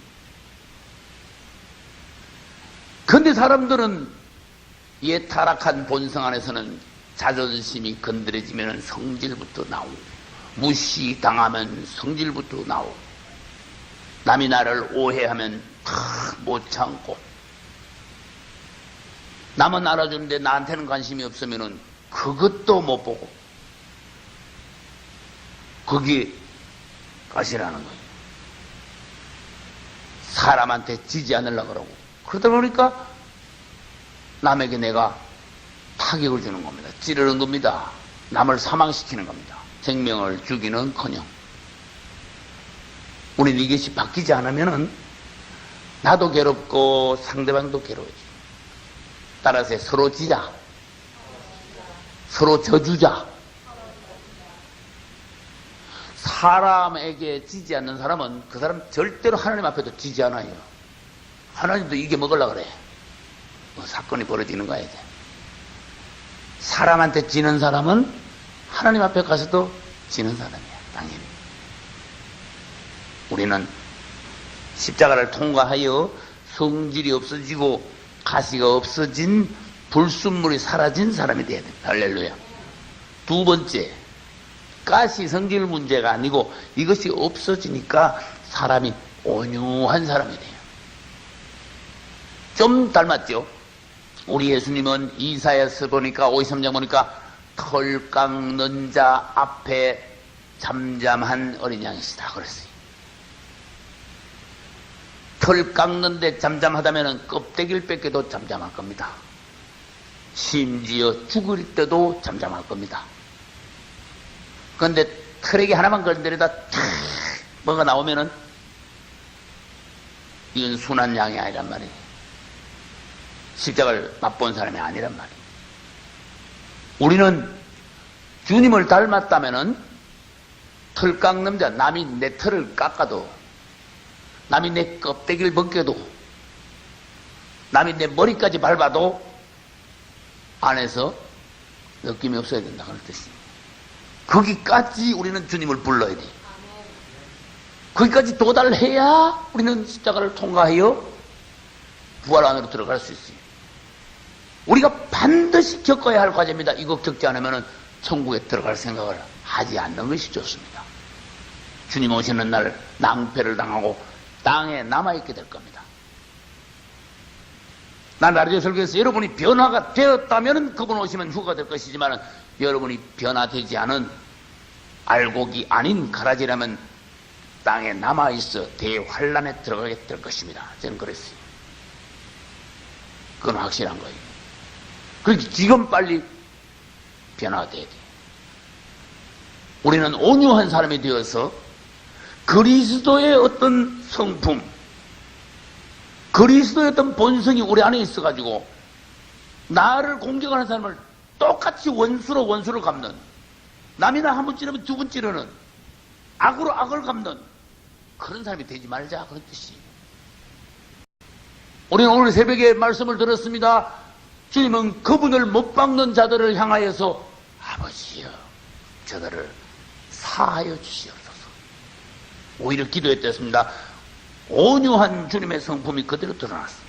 그런데 사람들은 이 타락한 본성 안에서는 자존심이 건드려지면 성질부터 나오고, 무시당하면 성질부터 나오고, 남이 나를 오해하면 못 참고, 남은 알아주는데 나한테는 관심이 없으면 그것도 못 보고, 그게 가시라는 거예요. 사람한테 지지 않으려고 그러고, 그러다 보니까 남에게 내가 타격을 주는 겁니다. 찌르는 겁니다. 남을 사망시키는 겁니다. 생명을 죽이는커녕. 우리는 이것이 바뀌지 않으면은 나도 괴롭고 상대방도 괴로워져. 따라서 서로 지자, 서로 져주자. 사람에게 지지 않는 사람은 그 사람 절대로 하나님 앞에도 지지 않아요. 하나님도 이게 먹으려고 그래. 사건이 벌어지는 거야 이제. 사람한테 지는 사람은 하나님 앞에 가서도 지는 사람이야, 당연히. 우리는 십자가를 통과하여 성질이 없어지고 가시가 없어진 불순물이 사라진 사람이 돼야 됩니다. 할렐루야. 두 번째, 가시 성질 문제가 아니고 이것이 없어지니까 사람이 온유한 사람이 돼요. 좀 닮았죠? 우리 예수님은 이사야서 보니까 53장 보니까 털 깎는 자 앞에 잠잠한 어린 양이시다 그랬어요. 털 깎는데 잠잠하다면 껍데기를 뺏겨도 잠잠할 겁니다. 심지어 죽을 때도 잠잠할 겁니다. 그런데 털에게 하나만 건드려다 탁 뭐가 나오면은 이건 순한 양이 아니란 말이에요. 십자가를 맛본 사람이 아니란 말이에요. 우리는 주님을 닮았다면은 털 깎는 자, 남이 내 털을 깎아도, 남이 내 껍데기를 벗겨도, 남이 내 머리까지 밟아도 안에서 느낌이 없어야 된다 그런 뜻이에요. 거기까지 우리는 주님을 불러야 돼. 거기까지 도달해야 우리는 십자가를 통과하여 부활 안으로 들어갈 수 있어요. 우리가 반드시 겪어야 할 과제입니다. 이거 겪지 않으면 천국에 들어갈 생각을 하지 않는 것이 좋습니다. 주님 오시는 날 낭패를 당하고 땅에 남아있게 될 겁니다. 난 라디오 설교에서 여러분이 변화가 되었다면 그분 오시면 휴가 될 것이지만 여러분이 변화되지 않은 알곡이 아닌 가라지라면 땅에 남아있어 대환란에 들어가게 될 것입니다. 저는 그랬어요. 그건 확실한 거예요. 그러니까 지금 빨리 변화돼야 돼. 우리는 온유한 사람이 되어서 그리스도의 어떤 성품, 그리스도의 어떤 본성이 우리 안에 있어가지고 나를 공격하는 사람을 똑같이 원수로 원수를 갚는, 남이 나 한 번 찌르면 두 번 찌르는, 악으로 악을 갚는 그런 사람이 되지 말자, 그런 뜻이에요. 우리는 오늘 새벽에 말씀을 들었습니다. 주님은 그분을 못 박는 자들을 향하여서 아버지여 저들을 사하여 주시옵소서. 오히려 기도했댔습니다. 온유한 주님의 성품이 그대로 드러났습니다.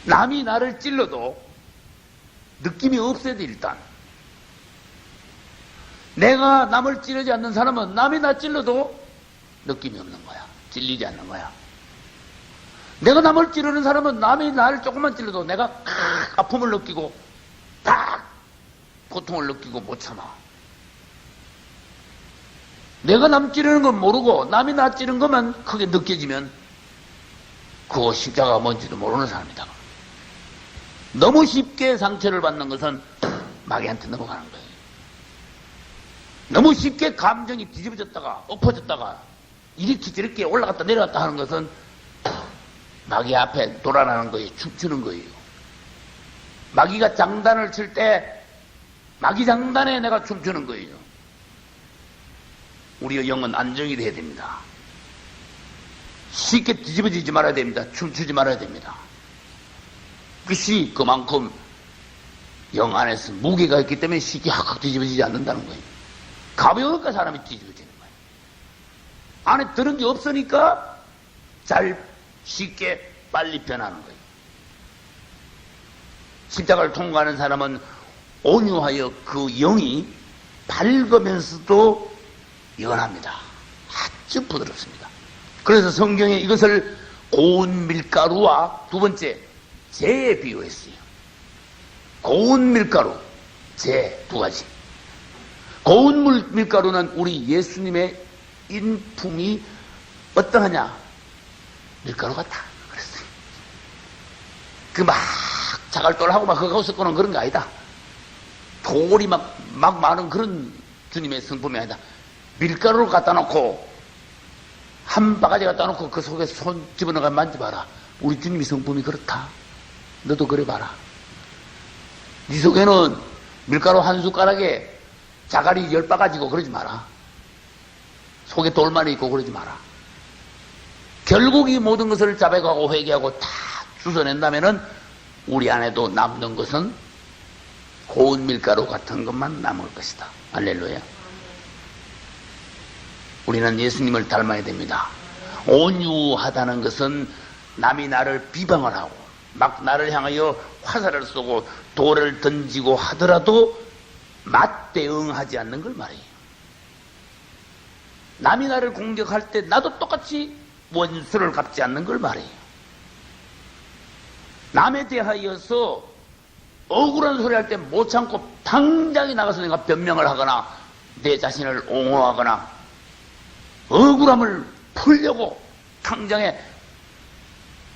남이 나를 찔러도 느낌이 없어야 돼. 일단 내가 남을 찌르지 않는 사람은 남이 나 찔러도 느낌이 없는 거야. 찔리지 않는 거야. 내가 남을 찌르는 사람은 남이 나를 조금만 찔러도 내가 아픔을 느끼고 딱 고통을 느끼고 못 참아. 내가 남 찌르는 건 모르고 남이 나 찌르는 것만 크게 느껴지면 그거 십자가가 뭔지도 모르는 사람이다. 너무 쉽게 상처를 받는 것은 마귀한테 넘어가는 거예요. 너무 쉽게 감정이 뒤집어졌다가 엎어졌다가 이렇게 저렇게 올라갔다 내려갔다 하는 것은 마귀 앞에 돌아나는 거예요. 춤추는 거예요. 마귀가 장단을 칠 때 마귀 장단에 내가 춤추는 거예요. 우리의 영은 안정이 돼야 됩니다. 쉽게 뒤집어지지 말아야 됩니다. 춤추지 말아야 됩니다. 그것이 그만큼 영 안에서 무게가 있기 때문에 쉽게 확 뒤집어지지 않는다는 거예요. 가벼우니까 사람이 뒤집어지는 거예요. 안에 들은 게 없으니까 잘 쉽게 빨리 변하는 거예요. 십자가를 통과하는 사람은 온유하여 그 영이 밝으면서도 연합니다. 아주 부드럽습니다. 그래서 성경에 이것을 고운 밀가루와 두 번째 재에 비유했어요. 고운 밀가루, 재 두 가지. 고운 밀가루는 우리 예수님의 인품이 어떠하냐? 밀가루 같다. 그랬어요. 그 막 자갈돌하고 막 그거 섞어놓은 그런 거 아니다. 돌이 막 많은 그런 주님의 성품이 아니다. 밀가루를 갖다 놓고 한 바가지 갖다 놓고 그 속에 손 집어넣어 만져봐라. 우리 주님의 성품이 그렇다. 너도 그래 봐라. 네 속에는 밀가루 한 숟가락에 자갈이 10바가지고 그러지 마라. 속에 돌만 있고 그러지 마라. 결국 이 모든 것을 자백하고 회개하고 다 주워낸다면은 우리 안에도 남는 것은 고운 밀가루 같은 것만 남을 것이다. 할렐루야. 우리는 예수님을 닮아야 됩니다. 온유하다는 것은 남이 나를 비방을 하고 막 나를 향하여 화살을 쏘고 돌을 던지고 하더라도 맞대응하지 않는 걸 말해요. 남이 나를 공격할 때 나도 똑같이 원수를 갚지 않는 걸 말해요. 남에 대하여서 억울한 소리 할 때 못 참고 당장에 나가서 내가 변명을 하거나 내 자신을 옹호하거나 억울함을 풀려고 당장에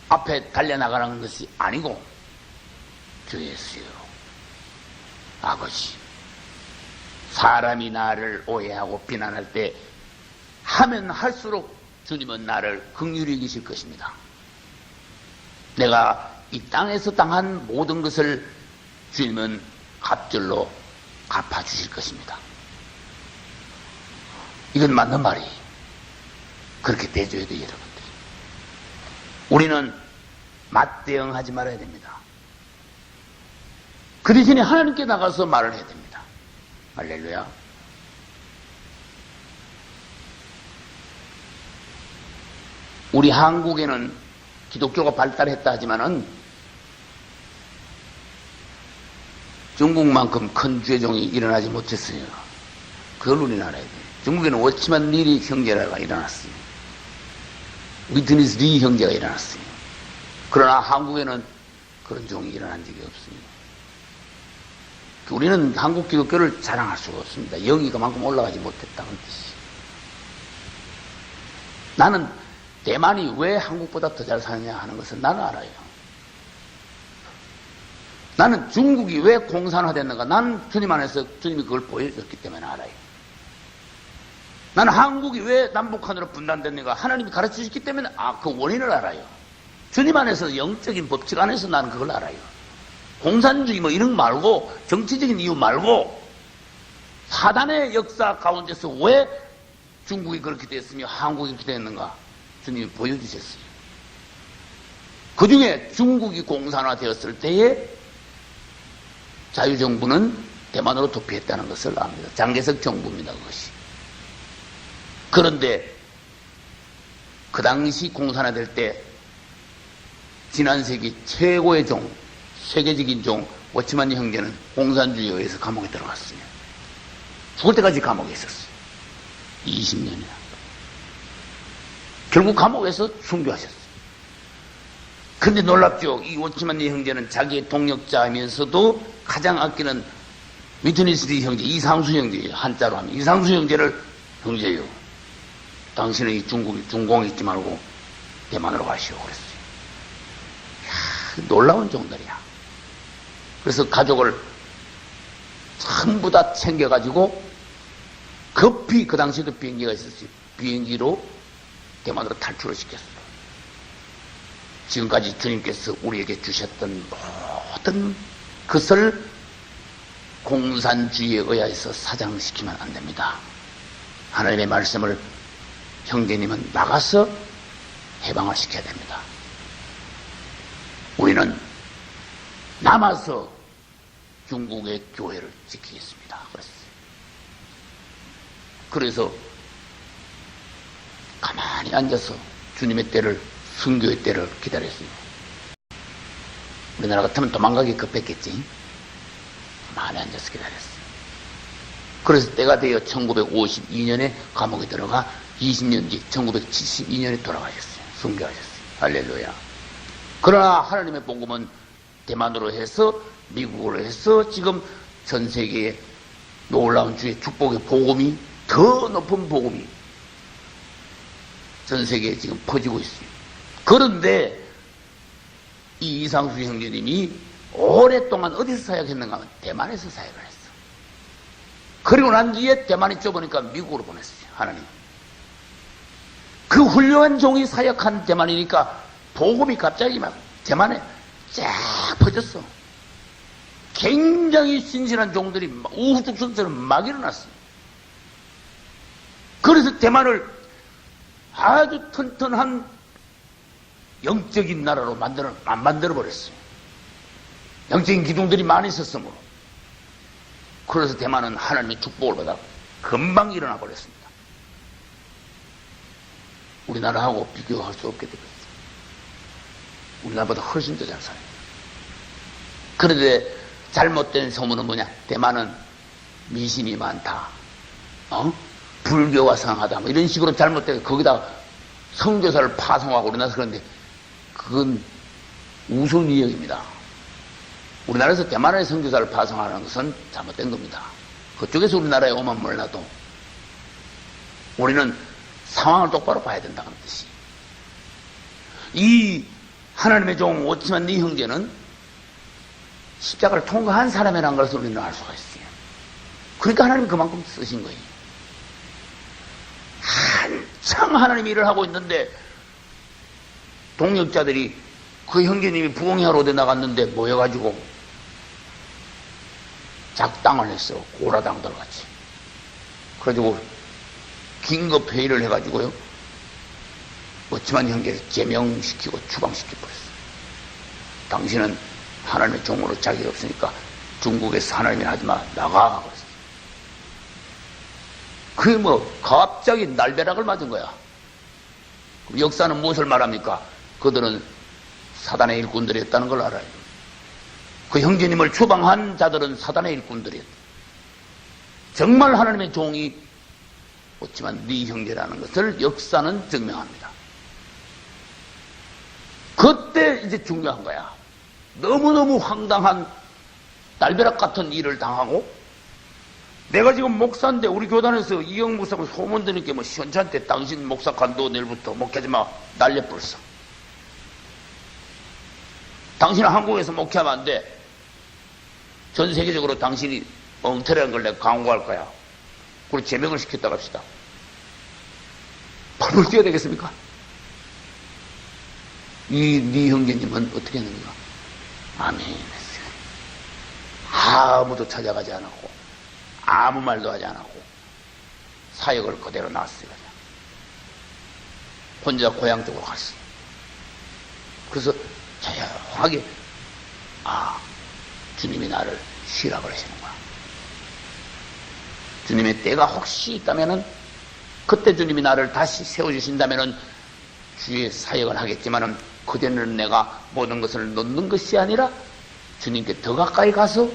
앞에 달려나가는 것이 아니고 주 예수여 아버지 사람이 나를 오해하고 비난할 때 하면 할수록 주님은 나를 긍휼히 여기실 것입니다. 내가 이 땅에서 당한 모든 것을 주님은 갑절로 갚아주실 것입니다. 이건 맞는 말이에요. 그렇게 대줘야 돼요, 여러분들. 우리는 맞대응하지 말아야 됩니다. 그 대신에 하나님께 나가서 말을 해야 됩니다. 할렐루야. 우리 한국에는 기독교가 발달했다 하지만은 중국만큼 큰 죄종이 일어나지 못했어요. 그걸 우리는 알아야 돼요. 중국에는 워치만 리 형제가 일어났어요. 위트니스 리 형제가 일어났어요. 그러나 한국에는 그런 종이 일어난 적이 없습니다. 우리는 한국 기독교를 자랑할 수가 없습니다. 영이 그만큼 올라가지 못했다는 뜻이. 나는 대만이 왜 한국보다 더 잘 사느냐 하는 것은 나는 알아요. 나는 중국이 왜 공산화됐는가? 나는 주님 안에서 주님이 그걸 보여줬기 때문에 알아요. 나는 한국이 왜 남북한으로 분단됐는가? 하나님이 가르쳐 주셨기 때문에 그 원인을 알아요. 주님 안에서 영적인 법칙 안에서 나는 그걸 알아요. 공산주의 뭐 이런 거 말고 정치적인 이유 말고 사단의 역사 가운데서 왜 중국이 그렇게 됐으며 한국이 그렇게 됐는가? 주님이 보여주셨어요. 그 중에 중국이 공산화되었을 때에 자유정부는 대만으로 도피했다는 것을 압니다. 장개석 정부입니다, 그것이. 그런데 그 당시 공산화될 때 지난 세기 최고의 종, 세계적인 종 워치만 형제는 공산주의에 의해서 감옥에 들어갔어요. 죽을 때까지 감옥에 있었어요. 20년이나. 결국 감옥에서 순교하셨어요. 근데 놀랍죠. 이 워치만 형제는 자기의 동역자이면서도 가장 아끼는 위트니스 리 형제, 이상수 형제예요. 한자로 하면 이상수 형제를 형제요. 당신은 이 중공에 있지 말고 대만으로 가시오. 그랬어요. 이야, 놀라운 종들이야. 그래서 가족을 전부 다 챙겨가지고 급히 그 당시에도 비행기가 있었어요. 비행기로 대만으로 탈출을 시켰어요. 지금까지 주님께서 우리에게 주셨던 모든 것을 공산주의에 의해서 사장시키면 안 됩니다. 하나님의 말씀을 형제님은 막아서 해방을 시켜야 됩니다. 우리는 남아서 중국의 교회를 지키겠습니다. 그래서 가만히 앉아서 주님의 때를, 순교의 때를 기다렸어요. 우리나라 같으면 도망가기 급했겠지. 가만히 앉아서 기다렸어요. 그래서 때가 되어 1952년에 감옥에 들어가 20년 뒤 1972년에 돌아가셨어요. 순교하셨어요. 할렐루야. 그러나 하나님의 복음은 대만으로 해서 미국으로 해서 지금 전 세계에 놀라운 주의 축복의 복음이 더 높은 복음이 전 세계에 지금 퍼지고 있어요. 그런데 이 이상수 형제님이 오랫동안 어디서 사역했는가 하면 대만에서 사역을 했어. 그리고 난 뒤에 대만이 좁으니까 미국으로 보냈어요. 하나님. 그 훌륭한 종이 사역한 대만이니까 복음이 갑자기 막 대만에 쫙 퍼졌어. 굉장히 신실한 종들이 우후죽순처럼 막 일어났어요. 그래서 대만을 아주 튼튼한 영적인 나라로 만들어버렸어요. 영적인 기둥들이 많이 있었으므로. 그래서 대만은 하나님의 축복을 받아 금방 일어나 버렸습니다. 우리나라하고 비교할 수 없게 되었어요. 우리나라보다 훨씬 더 잘 살아요. 그런데 잘못된 소문은 뭐냐? 대만은 미신이 많다. 불교가 상하다. 뭐 이런 식으로 잘못되고 거기다 선교사를 파송하고 우리나라에서 그런데 그건 우스운이역입니다. 우리나라에서 대만의 선교사를 파송하는 것은 잘못된 겁니다. 그쪽에서 우리나라에 오면 몰라도 우리는 상황을 똑바로 봐야 된다는 뜻이. 이 하나님의 종 워치만 리 형제는 십자가를 통과한 사람이라는 것을 우리는 알 수가 있어요. 그러니까 하나님 그만큼 쓰신 거예요. 한참 하나님 일을 하고 있는데 동역자들이 그 형제님이 부흥회하러 어디 나갔는데 모여가지고 작당을 했어. 고라당들 같이. 그래가지고 긴급 회의를 해가지고요. 워치만 형제를 제명시키고 추방시켜버렸어. 당신은 하나님의 종으로 자격이 없으니까 중국에서 하나님이 하지마 나가. 그랬어. 그게 갑자기 날벼락을 맞은 거야. 그럼 역사는 무엇을 말합니까? 그들은 사단의 일꾼들이었다는 걸 알아요. 그 형제님을 추방한 자들은 사단의 일꾼들이었다. 정말 하나님의 종이 없지만 네 형제라는 것을 역사는 증명합니다. 그때 이제 중요한 거야. 너무너무 황당한 날벼락 같은 일을 당하고, 내가 지금 목사인데 우리 교단에서 이영 목사가 소문 드는 게 시원찮대. 당신 목사 간도 내일부터 목회하지 마. 날려버렸어. 당신은 한국에서 목회하면 안 돼. 전 세계적으로 당신이 엉터리한 걸 내가 강구할 거야. 그리고 제명을 시켰다고 합시다. 벌벌 뛰어야 되겠습니까? 네 형제님은 어떻게 했는가? 아멘 했어요. 아무도 찾아가지 않았고 아무 말도 하지 않았고 사역을 그대로 놨어요. 그냥. 혼자 고향 쪽으로 갔어요. 그래서 조용하게 주님이 나를 쉬라 그러시는구나. 주님의 때가 혹시 있다면은, 그때 주님이 나를 다시 세워주신다면은 주의 사역을 하겠지만은, 그때는 내가 모든 것을 놓는 것이 아니라 주님께 더 가까이 가서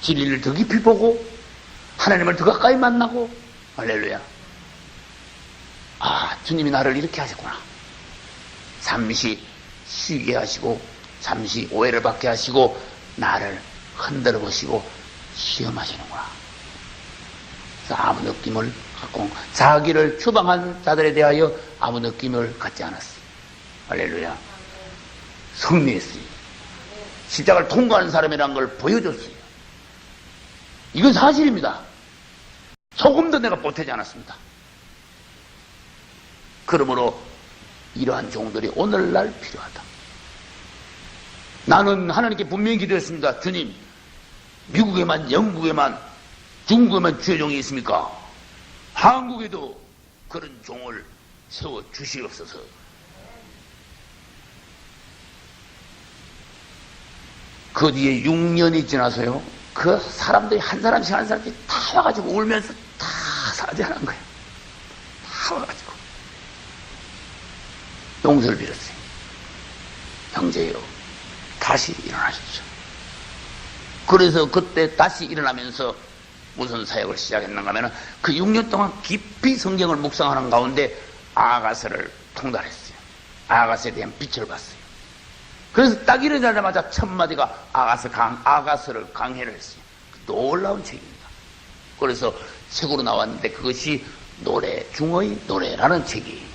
진리를 더 깊이 보고 하나님을 더 가까이 만나고, 할렐루야. 주님이 나를 이렇게 하셨구나. 잠시 쉬게 하시고 잠시 오해를 받게 하시고 나를 흔들어 보시고 시험하시는구나. 그래서 아무 느낌을 갖고, 자기를 추방한 자들에 대하여 아무 느낌을 갖지 않았어요. 할렐루야. 승리했어요. 십자가를 통과하는 사람이라는 걸 보여줬어요. 이건 사실입니다. 조금도 내가 보태지 않았습니다. 그러므로 이러한 종들이 오늘날 필요하다. 나는 하나님께 분명히 기도했습니다. 주님, 미국에만, 영국에만, 중국에만 주의 종이 있습니까? 한국에도 그런 종을 세워 주시옵소서. 그 뒤에 6년이 지나서요, 그 사람들이 한 사람씩 다 와가지고 울면서 다 사죄하는 거예요. 다 와가지고 용서를 빌었어요. 형제여, 다시 일어나십시오. 그래서 그때 다시 일어나면서 무슨 사역을 시작했는가 하면, 그 6년 동안 깊이 성경을 묵상하는 가운데 아가서를 통달했어요. 아가서에 대한 빛을 봤어요. 그래서 딱 일어나자마자 첫 마디가 아가서를 강해를 했어요. 놀라운 책입니다. 그래서 책으로 나왔는데 그것이 노래 중의 노래라는 책이에요.